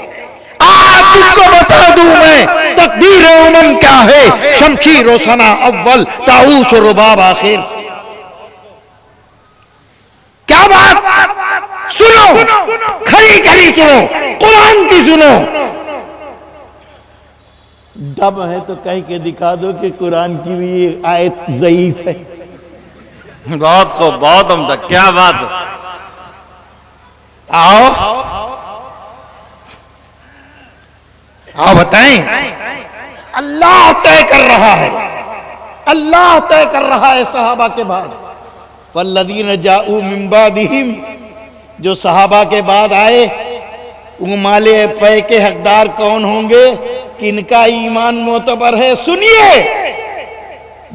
تجھ کو بتا دوں میں تقدیر امم کیا ہے. شمشیر و ثنا اول، طاؤس و رباب آخر. کیا بات؟ سنو، کھری کھری سنو، قرآن کی سنو. دم ہے تو کہہ کے دکھا دو کہ قرآن کی بھی یہ آیت ضعیف ہے. بہت خوب، بہت عمدہ، کیا بات ہے. آؤ بتائیں. اللہ طے کر رہا ہے، اللہ طے کر رہا ہے صحابہ کے بعد. والذین جاؤوا من بعدہم، جو صحابہ کے بعد آئے، وہ مال پے کے حقدار کون ہوں گے؟ کن کا ایمان معتبر ہے؟ سنیے،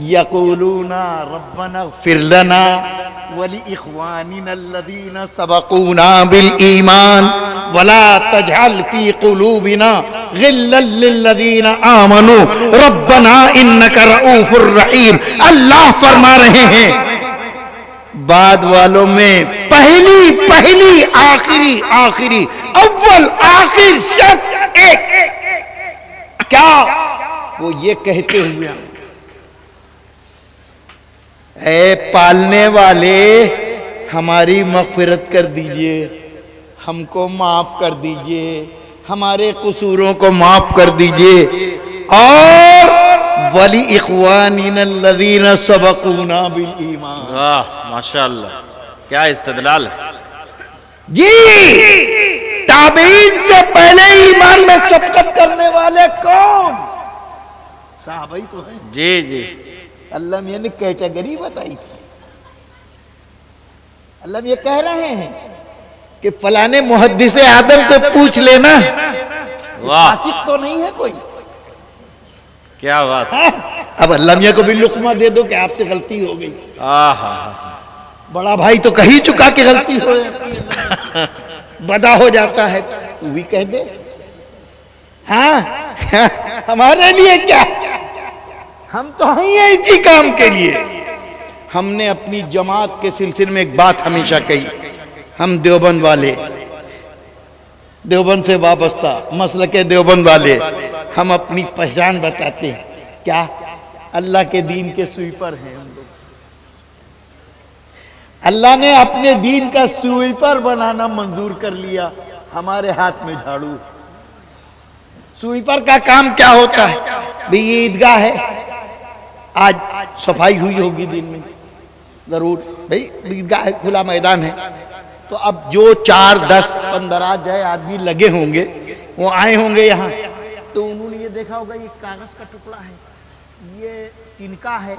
یقولون ربنا اغفر لنا ولإخواننا الذین سبقونا بالایمان ولا تجعل فی قلوبنا غلا للذین آمنوا ربنا انک رؤوف الرحیم. اللہ فرما رہے ہیں بعد والوں میں پہلی آخری اول آخر شخص ایک. کیا؟ وہ یہ کہتے ہوئے، اے پالنے والے ہماری مغفرت کر دیجئے، ہم کو معاف کر دیجئے، ہمارے قصوروں کو معاف کر دیجئے. اور وَلِإِخْوَانِنَا الَّذِينَ سَبَقُونَا بِالْإِيمَانِ. واہ ماشاءاللہ، کیا استدلال ہے. جی، تابعین سے پہلے ایمان میں سبقت کرنے والے کون؟ صحابہ ہی تو ہیں. جی. اللہ میاں نے کیٹیگری بتائی تھی. اللہ میاں کہہ رہے ہیں کہ فلانے محدث آدم سے پوچھ لینا، فاسق تو نہیں ہے کوئی. کیا بات. اب اللہ میاں کو بھی لقمہ دے دو کہ آپ سے غلطی ہو گئی. بڑا بھائی تو کہی چکا کہ غلطی ہو جاتی ہے، بدا ہو جاتا ہے، تو بھی کہہ دے. ہاں ہمارے لیے کیا، ہم تو ہیں اسی کام کے لیے. ہم نے اپنی جماعت کے سلسلے میں ایک بات ہمیشہ کہی، ہم دیوبند والے، دیوبند سے وابستہ مسلک دیوبند والے، ہم اپنی پہچان بتاتے ہیں. کیا؟ اللہ کے دین کے سویپر ہیں ہم لوگ. اللہ نے اپنے دین کا سویپر بنانا منظور کر لیا، ہمارے ہاتھ میں جھاڑو. سویپر کا کام کیا ہوتا ہے؟ بھی یہ عیدگاہ ہے، آج صفائی ہوئی ہوگی دن میں، ضرور بھئی عیدگاہ ہے، کھلا میدان ہے. تو اب جو 4 10 15 جائے آدمی لگے ہوں گے، وہ آئے ہوں گے یہاں، تو انہوں نے یہ دیکھا ہوگا یہ کاغذ کا ٹکڑا ہے، یہ تنکا ہے،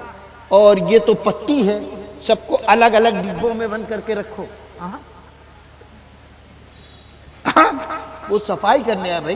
اور یہ تو پتی ہے، سب کو الگ الگ ڈبوں میں بند کر کے رکھو. وہ صفائی کرنے آیا بھائی.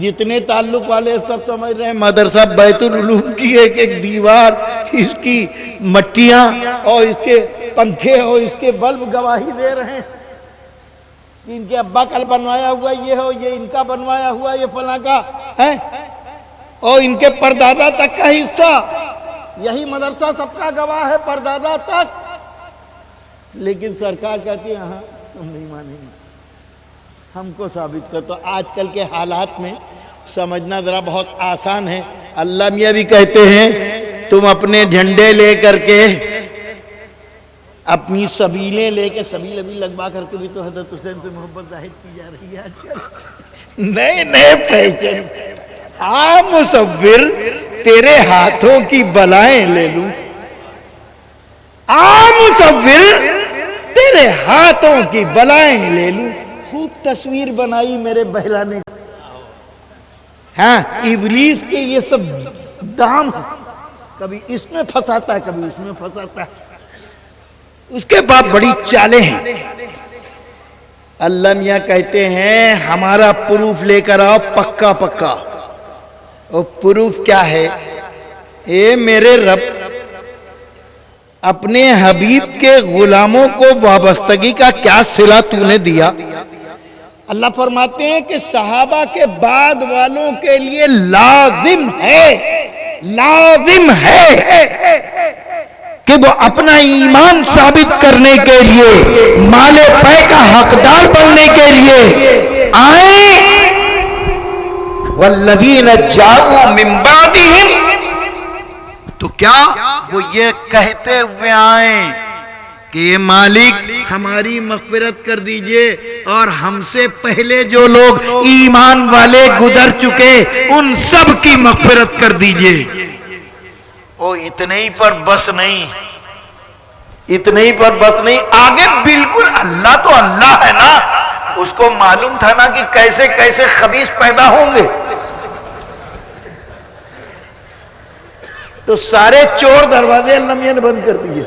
جتنے تعلق والے سب سمجھ رہے ہیں مدرسہ بیت العلوم کی ایک ایک دیوار، اس کی مٹیاں اور اس کے پنکھے اور اس کے بلب گواہی دے رہے ہیں کہ ان کے ابا کل بنوایا ہوا یہ ہو، یہ ان کا بنوایا ہوا، یہ فلاں کا ہے، اور ان کے پردادا تک کا حصہ، یہی مدرسہ سب کا گواہ ہے، پردادا تک. لیکن سرکار کہتی ہے ہاں تم نہیں مانیں گے، ہم کو ثابت کر. تو آج کل کے حالات میں سمجھنا ذرا بہت آسان ہے. اللہ میاں بھی کہتے ہیں تم اپنے جھنڈے لے کر کے، اپنی سبیلیں لے کے، سبیل ابھی لگوا کر کے بھی تو حضرت حسین سے محبت ظاہر کی جا رہی ہے آج کل. نئے نئے فیشن. ہاں مصور تیرے ہاتھوں کی بلائیں لے لوں، مصور تیرے ہاتھوں کی بلائیں لے لوں. خوب تصویر بنائی میرے بہلانے. ہاں ابلیس کے یہ سب دام ہے، کبھی اس میں پھنساتا ہے کبھی اس میں پھنساتا ہے. اس کے بعد بڑی چالیں ہیں. اللہ میاں کہتے ہیں ہمارا پروف لے کر آؤ پکا پکا. اور پروف کیا ہے؟ اے میرے رب، اپنے حبیب کے غلاموں کو وابستگی کا کیا صلہ تو نے دیا؟ اللہ فرماتے ہیں کہ صحابہ کے بعد والوں کے لیے لازم ہے کہ وہ اپنا ایمان ثابت کرنے کے لیے، مال پے کا حقدار بننے کے لیے آئیں. والذین جاءوا من بعدہم، تو کیا وہ یہ کہتے ہوئے آئیں کہ یہ مالک ہماری مغفرت کر دیجئے، اور ہم سے پہلے جو لوگ ایمان والے گزر چکے ان سب کی مغفرت کر دیجئے. او اتنے ہی پر بس نہیں، اتنے ہی پر بس نہیں، آگے بالکل اللہ تو اللہ ہے نا، اس کو معلوم تھا نا کہ کیسے کیسے خبیث پیدا ہوں گے. تو سارے چور دروازے اللہ میاں نے بند کر دیے.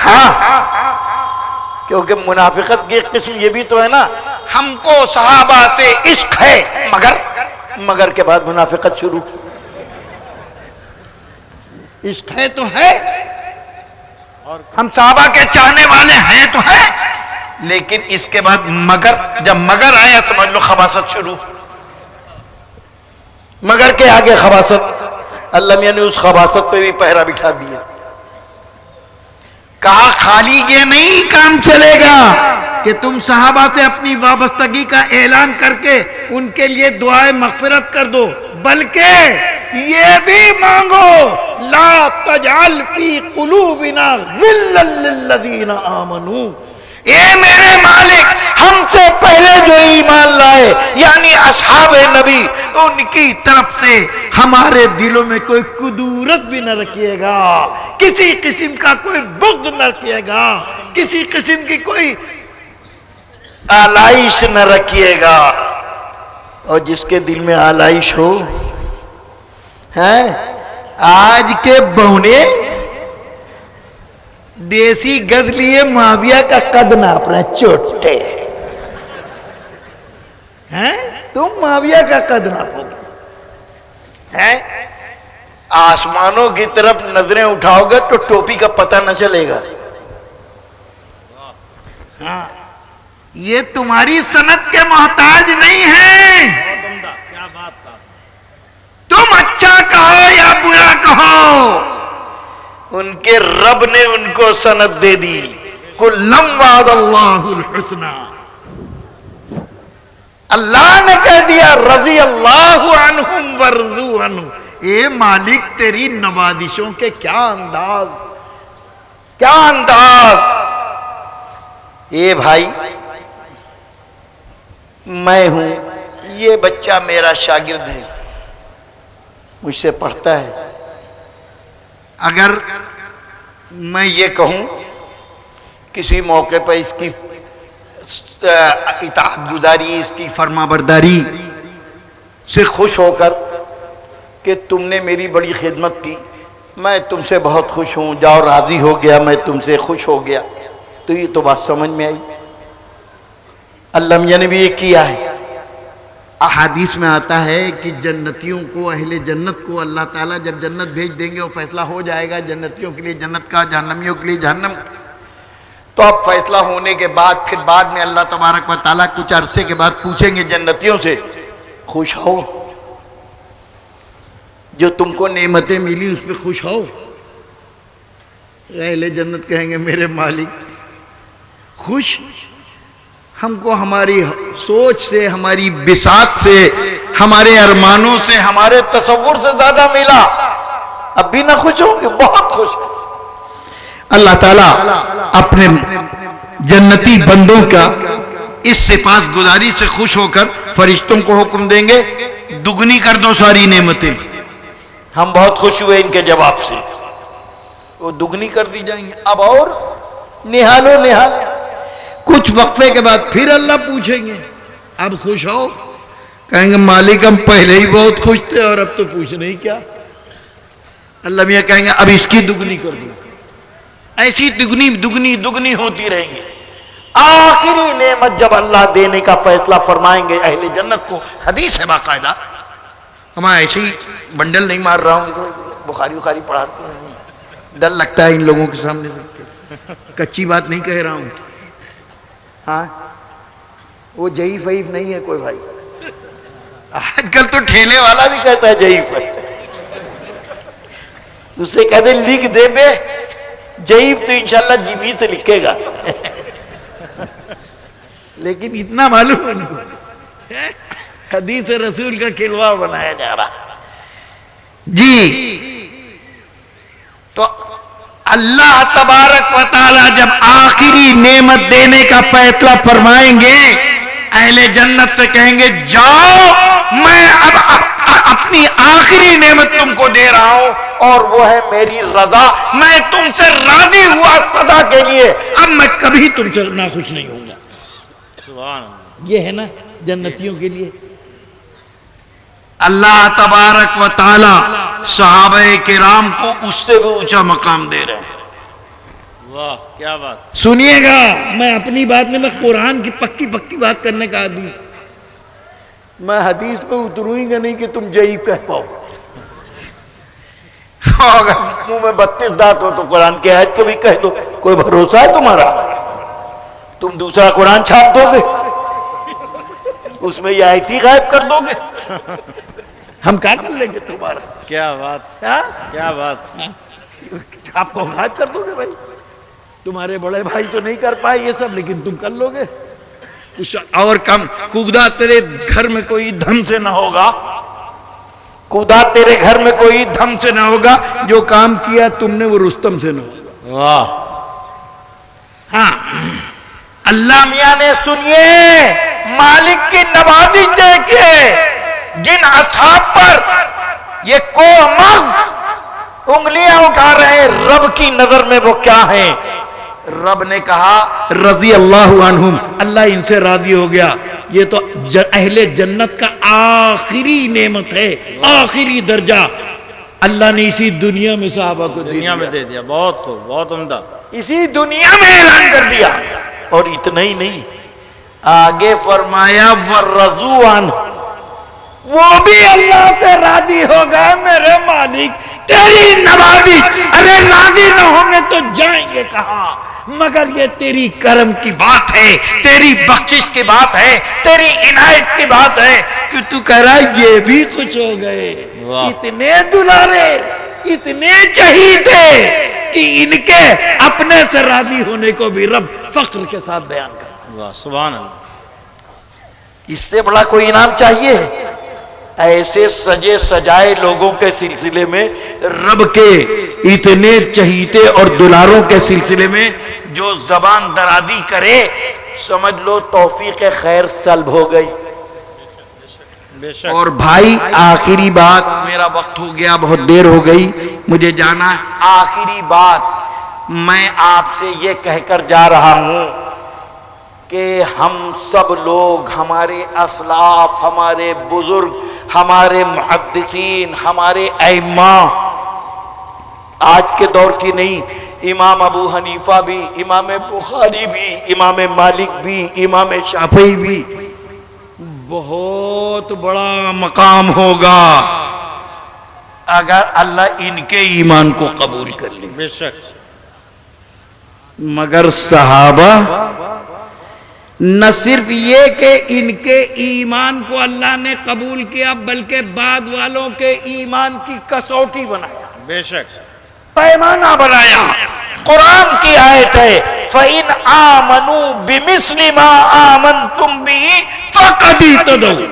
ہاں کیونکہ منافقت کی قسم یہ بھی تو ہے نا، ہم کو صحابہ سے عشق ہے مگر کے بعد منافقت شروع. عشق ہے تو ہے، ہم صحابہ کے چاہنے والے ہیں تو ہے، لیکن اس کے بعد جب مگر آیا سمجھ لو خباثت شروع. مگر کے آگے خباثت. اللہ میاں نے اس خباثت پہ بھی پہرا بٹھا دیا. کہا خالی یہ نہیں کام چلے گا کہ تم صحابہ سے اپنی وابستگی کا اعلان کر کے ان کے لیے دعائے مغفرت کر دو، بلکہ یہ بھی مانگو لا تجعل فی قلوبنا غلا للذین آمنوا. اے میرے مالک، ہم سے پہلے جو ایمان لائے یعنی اصحاب نبی، ان کی طرف سے ہمارے دلوں میں کوئی کدورت بھی نہ رکھیے گا، کسی قسم کا کوئی بغض نہ رکھیے گا، کسی قسم کی کوئی آلائش نہ رکھیے گا. اور جس کے دل میں آلائش ہو، آج کے بونے دیسی گز لیے معاویہ کا قد ناپ رہے ہیں چوٹے. تم معاویہ کا قد ناپو گے، آسمانوں کی طرف نظریں اٹھاؤ گے تو ٹوپی کا پتہ نہ چلے گا. یہ تمہاری سند کے محتاج نہیں ہیں. تم اچھا کہو یا برا کہو، ان کے رب نے ان کو سند دے دی. کلم وعد اللہ الحسنى. اللہ نے کہہ دیا رضی اللہ عنہم ورضوا عنہ. اے مالک تیری نوازشوں کے کیا انداز، کیا انداز. اے بھائی، میں ہوں، یہ بچہ میرا شاگرد ہے، مجھ سے پڑھتا ہے. اگر میں یہ کہوں کسی موقع پر اس کی اطاعت گزاری، اس کی فرما برداری سے خوش ہو کر کہ تم نے میری بڑی خدمت کی، میں تم سے بہت خوش ہوں، جاؤ راضی ہو گیا، میں تم سے خوش ہو گیا، تو یہ تو بات سمجھ میں آئی. اللہ میاں نے بھی یہ کیا ہے. احادیث میں آتا ہے کہ جنتیوں کو، اہل جنت کو اللہ تعالیٰ جب جنت بھیج دیں گے اور فیصلہ ہو جائے گا جنتیوں کے لیے جنت کا، جہنمیوں کے لیے جہنم، تو اب فیصلہ ہونے کے بعد پھر بعد میں اللہ تبارک و تعالیٰ کچھ عرصے کے بعد پوچھیں گے جنتیوں سے، خوش ہو؟ جو تم کو نعمتیں ملی اس پہ خوش ہو؟ اہل جنت کہیں گے میرے مالک خوش، ہم کو ہماری سوچ سے، ہماری بساط سے، ہمارے ارمانوں سے، ہمارے تصور سے زیادہ ملا، اب بھی نہ خوش ہوں گے؟ بہت خوش ہیں۔ اللہ تعالیٰ اپنے جنتی بندوں کا اس سپاس گزاری سے خوش ہو کر فرشتوں کو حکم دیں گے دگنی کر دو ساری نعمتیں۔ ہم بہت خوش ہوئے ان کے جواب سے، وہ دگنی کر دی جائیں گے۔ اب اور نہالو نہال، کچھ وقفے کے بعد پھر اللہ پوچھیں گے اب خوش ہو؟ کہیں گے مالک ہم پہلے ہی بہت خوش تھے اور اب تو پوچھنا ہی کیا۔ اللہ میاں کہیں گے اب اس کی دگنی کر دو۔ ایسی دگنی دگنی دگنی ہوتی رہیں گے۔ آخری نعمت جب اللہ دینے کا فیصلہ فرمائیں گے اہل جنت کو، حدیث ہے باقاعدہ، میں ایسے ہی بنڈل نہیں مار رہا ہوں، بخاری پڑھاتے ہیں، ڈر لگتا ہے ان لوگوں کے سامنے سے، کچی بات نہیں کہہ رہا ہوں۔ ہاں وہ ضعیف وعیف نہیں ہے کوئی بھائی، آج کل تو ٹھیلے والا بھی کہتا ہے ضعیف ہے، اسے کہتے لکھ دے بے ضعیف تو انشاءاللہ جیبی سے لکھے گا، لیکن اتنا معلوم ان کو حدیث رسول کا کھلواڑ بنایا جا رہا جی۔ تو اللہ تبارک و تعالی جب آخری نعمت دینے کا فیصلہ فرمائیں گے اہل جنت سے کہیں گے جاؤ میں اب اپنی آخری نعمت تم کو دے رہا ہوں اور وہ ہے میری رضا، میں تم سے راضی ہوا سدا کے لیے، اب میں کبھی تم سے ناخوش نہیں ہوں گا۔ سبحان اللہ، یہ ہے نا جنتیوں کے لیے۔ اللہ تبارک و تعالی صحابہ کرام کو اس سے بھی اونچا مقام دے رہے ہیں۔ واہ کیا بات! سنیے گا، میں اپنی بات میں قرآن کی پکی بات کرنے کا آدمی، میں حدیث میں اتروں گا نہیں کہ تم ضعیف کہہ پاؤ۔ اگر منہ میں 32 دانت ہو تو قرآن کی آیت کو بھی کہہ دو، کوئی بھروسہ ہے تمہارا؟ تم دوسرا قرآن چھاپ دو گے، اس میں یہ آیت ہی غائب کر دو گے، ہم کیا کر لیں گے تمہارا؟ کیا بات! کیا بات! آپ کو غائب کر دو گے بھائی، تمہارے بڑے بھائی تو نہیں کر پائے یہ سب، لیکن تم کر لو گے کچھ اور کم۔ کودا تیرے گھر میں کوئی دھم سے نہ ہوگا، کودا تیرے گھر میں کوئی دھم سے نہ ہوگا، جو کام کیا تم نے وہ رستم سے نہ ہوگا۔ واہ! ہاں اللہ میاں نے سنیے مالک کی نوازش دیکھیے، جن اصحاب پر یہ کو مغز انگلیاں اٹھا رہے ہیں رب کی نظر میں وہ کیا ہیں؟ رب نے کہا رضی اللہ عنہم، اللہ ان سے راضی ہو گیا۔ یہ تو اہل جنت کا آخری نعمت ہے، آخری درجہ اللہ نے اسی دنیا میں صحابہ کو دنیا میں دے دیا۔ بہت خوب، بہت عمدہ، اسی دنیا میں اعلان کر دیا۔ اور اتنا ہی نہیں، آگے فرمایا وَالرَّضُوا عَنْهُ، وہ بھی اللہ سے راضی ہو گئے میرے مالک تیری نوازش، ارے راضی نہ ہوں گے تو جائیں گے کہاں؟ مگر یہ تیری کرم کی بات ہے، تیری بخشش کی بات ہے، تیری عنایت کی بات ہے کہ تو کہہ رہا ہے یہ بھی کچھ ہو گئے۔ اتنے دلارے، اتنے چہیتے کہ ان کے اپنے سے راضی ہونے کو بھی رب فخر کے ساتھ بیان کر۔ واہ سبحان اللہ! اس سے بڑا کوئی انعام چاہیے؟ ایسے سجے سجائے لوگوں کے سلسلے میں، رب کے اتنے چہیتے اور دلاروں کے سلسلے میں جو زبان درازی کرے سمجھ لو توفیق خیر سلب ہو گئی۔ بے شک۔ اور بھائی آخری بات، میرا وقت ہو گیا، بہت دیر ہو گئی، مجھے جانا ہے۔ آخری بات میں آپ سے یہ کہہ کر جا رہا ہوں کہ ہم سب لوگ، ہمارے اسلاف، ہمارے بزرگ، ہمارے محدثین، ہمارے ائمہ، آج کے دور کی نہیں، امام ابو حنیفہ بھی، امام بخاری بھی، امام مالک بھی، امام شافعی بھی، بہت بڑا مقام ہوگا اگر اللہ ان کے ایمان کو قبول کر لے. بے شک. مگر صحابہ نہ صرف یہ کہ ان کے ایمان کو اللہ نے قبول کیا بلکہ بعد والوں کے ایمان کی کسوٹی بنایا. بے شک. پیمانہ بنایا. قرآن کی آیت ہے فَإِنْ آمَنُوا بِمِثْلِ مَا آمَنْتُمْ بِهِ فَقَدْ اهْتَدَوْا.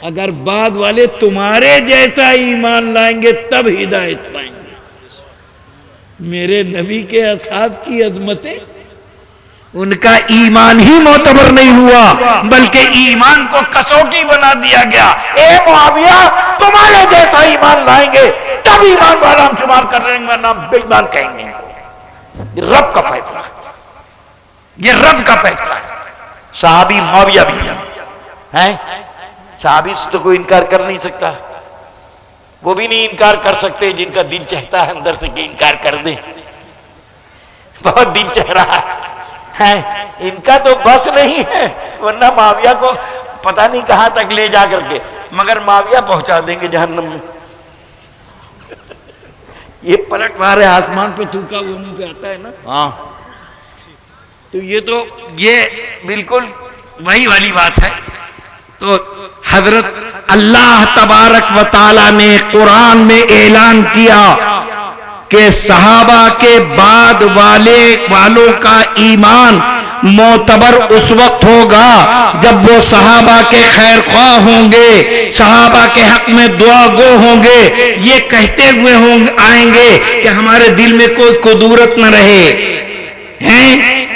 اگر بعد والے تمہارے جیسا ایمان لائیں گے تب ہدایت پائیں گے. میرے نبی کے اصحاب کی عظمتیں، ان کا ایمان ہی معتبر نہیں ہوا بلکہ ایمان کو کسوٹی بنا دیا گیا. اے معاویہ تمہارے جیسا ایمان لائیں گے تب ایمان والا ہم شمار کر رہے ہیں ورنہ بے ایمان کہیں گے. یہ رب کا فیصلہ ہے. یہ رب کا فیصلہ ہے. صحابی معاویہ بھی ہیں. صحابی سے تو کوئی انکار کر نہیں سکتا. وہ بھی نہیں انکار کر سکتے جن کا دل چاہتا ہے اندر سے کہ انکار کر دیں. بہت دل چاہ رہا ہے. ان کا تو بس نہیں ہے ورنہ معاویہ کو پتہ نہیں کہاں تک لے جا کر کے، مگر معاویہ پہنچا دیں گے جہنم میں. یہ پلٹ مارے آسمان پہ تھوکا وہ منہ پہ آتا ہے نا. ہاں. تو یہ بالکل وہی والی بات ہے. تو حضرت اللہ تبارک و تعالی نے قرآن میں اعلان کیا کہ صحابہ کے بعد والوں کا ایمان معتبر اس وقت ہوگا جب وہ صحابہ کے خیر خواہ ہوں گے، صحابہ کے حق میں دعا گو ہوں گے، یہ کہتے ہوئے آئیں گے کہ ہمارے دل میں کوئی قدورت نہ رہے.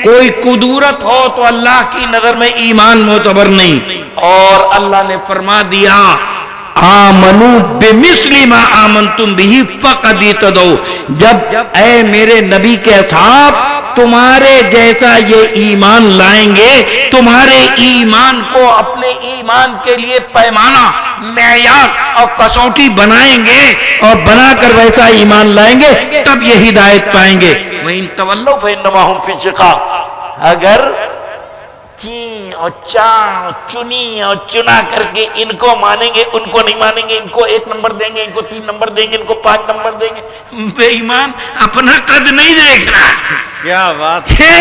کوئی قدورت ہو تو اللہ کی نظر میں ایمان معتبر نہیں. اور اللہ نے فرما دیا آمنوا بمثل ما آمنتم به فقد اهتدوا. جب اے میرے نبی کے اصحاب تمہارے جیسا یہ ایمان لائیں گے، تمہارے ایمان کو اپنے ایمان کے لیے پیمانہ، معیار اور کسوٹی بنائیں گے اور بنا کر ویسا ایمان لائیں گے تب یہ ہدایت پائیں گے. وَإِن تَوَلَّوْا فَإِنَّمَا هُمْ فِي شِقَاقٍ. اگر چین اور چاں اور چنی اور چنا کر کے ان کو مانیں گے ان کو نہیں مانیں گے، ان کو 1 نمبر دیں گے، ان کو 3 نمبر دیں گے، ان کو 5 نمبر دیں گے. بے ایمان اپنا قد نہیں دیکھ رہا. کیا بات ہے.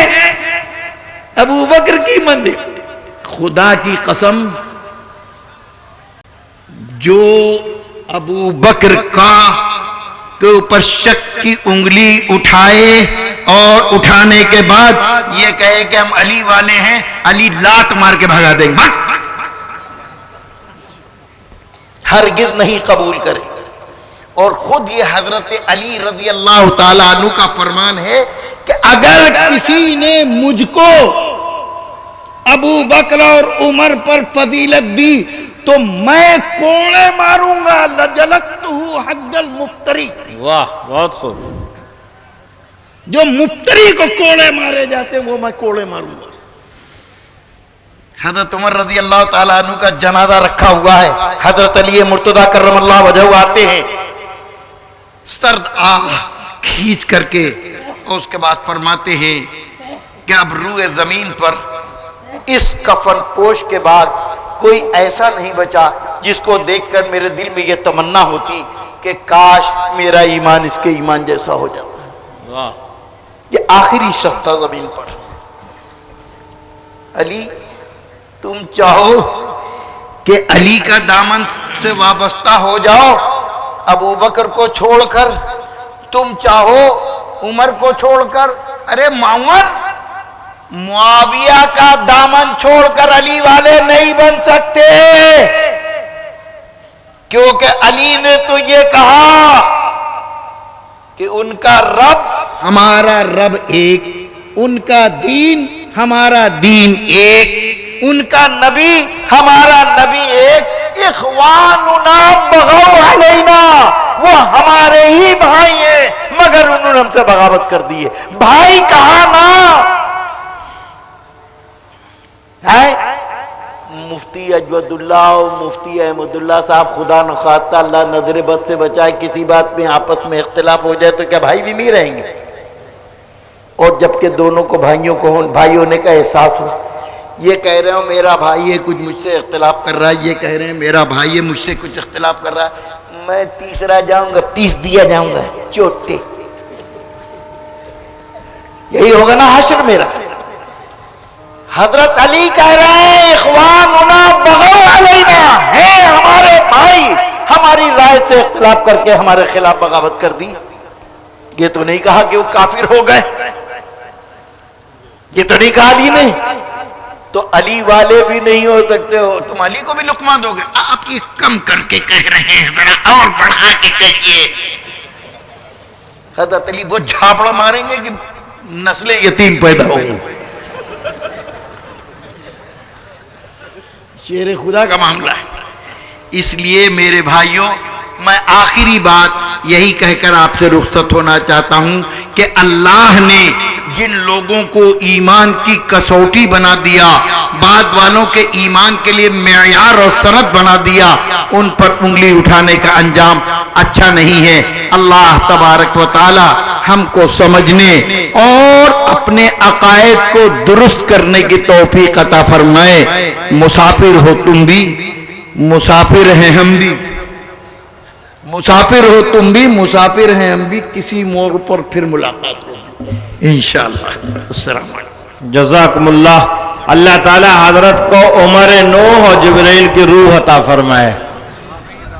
ابو بکر کی مندی، خدا کی قسم جو ابو بکر کے اوپر شک کی انگلی اٹھائے اور اٹھانے کے بعد یہ کہے کہ ہم علی والے ہیں، علی لات مار کے بھگا دیں گے، ہرگز نہیں قبول کریں. اور خود یہ حضرت علی رضی اللہ تعالیٰ عنہ کا فرمان ہے کہ اگر کسی نے مجھ کو ابو بکر اور عمر پر فضیلت دی تو میں کوڑے ماروں گا. لجلدتہ حد المفتری. واہ بہت خوب. جو مفتری کو کوڑے مارے جاتے وہ میں کوڑے ماروں گا. حضرت عمر رضی اللہ تعالیٰ عنہ کا جنازہ رکھا ہوا ہے. حضرت علی مرتضیٰ کرم اللہ وجہہ آتے ہیں، سرد آہ کھینچ کر کے، اور اس کے بعد فرماتے ہیں کہ اب روئے زمین پر اس کفن پوش کے بعد کوئی ایسا نہیں بچا جس کو دیکھ کر میرے دل میں یہ تمنا ہوتی کہ کاش میرا ایمان اس کے ایمان جیسا ہو جاتا ہے. واہ. یہ آخری شخص تھا زمین پر. علی تم چاہو کہ علی کا دامن سے وابستہ ہو جاؤ ابو بکر کو چھوڑ کر، تم چاہو عمر کو چھوڑ کر، ارے معاویہ کا دامن چھوڑ کر علی والے نہیں بن سکتے، کیونکہ علی نے تو یہ کہا کہ ان کا رب ہمارا رب ایک، ان کا دین ہمارا دین ایک، ان کا نبی ہمارا نبی ایک. اخواننا بغوا علینا، وہ ہمارے ہی بھائی ہیں مگر انہوں نے ہم سے بغاوت کر دی ہے. بھائی کہاں نا ہے. مفتی اجود اللہ اور مفتی احمد اللہ صاحب خدا نخواستہ اللہ نظر بد سے بچائے کسی بات میں آپس میں اختلاف ہو جائے تو کیا بھائی بھی نہیں رہیں گے؟ اور جبکہ دونوں کو بھائی ہونے کا احساس ہو. یہ کہہ رہے ہو میرا بھائی ہے کچھ مجھ سے اختلاف کر رہا ہے، یہ کہہ رہے ہیں میرا بھائی ہے مجھ سے کچھ اختلاف کر رہا ہے، میں تیسرا جاؤں گا، پیس دیا جاؤں گا چوٹے. یہی ہوگا نا حشر میرا. حضرت علی کہہ رہے ہیں اخواننا بغوا علینا، ہیں ہمارے بھائی، ہماری رائے سے اختلاف کر کے ہمارے خلاف بغاوت کر دی. یہ تو نہیں کہا کہ وہ کافر ہو گئے، یہ تو نہیں کہا علی نے. تو علی والے بھی نہیں ہو سکتے ہو، تم علی کو بھی لقمہ دو گے؟ آپ یہ کم کر کے کہہ رہے ہیں، ذرا اور بڑھا کے کہیے. حضرت علی وہ جھاپڑا ماریں گے کہ نسل یتیم پیدا ہوں گی. شیر خدا کا معاملہ ہے. اس لیے میرے بھائیوں، میں آخری بات یہی کہہ کر آپ سے رخصت ہونا چاہتا ہوں کہ اللہ نے جن لوگوں کو ایمان کی کسوٹی بنا دیا، بعد والوں کے ایمان کے لیے معیار اور سند بنا دیا، ان پر انگلی اٹھانے کا انجام اچھا نہیں ہے. اللہ تبارک و تعالی ہم کو سمجھنے اور اپنے عقائد کو درست کرنے کی توفیق عطا فرمائے. مسافر ہو تم بھی، مسافر ہیں ہم بھی، مسافر ہو تم بھی، مسافر ہیں ہم بھی، کسی موڑ پر پھر ملاقات ہوگی انشاءاللہ. السلام علیکم. جزاکم اللہ. اللہ تعالی حضرت کو عمر نوح اور جبرائیل کی روح عطا فرمائے.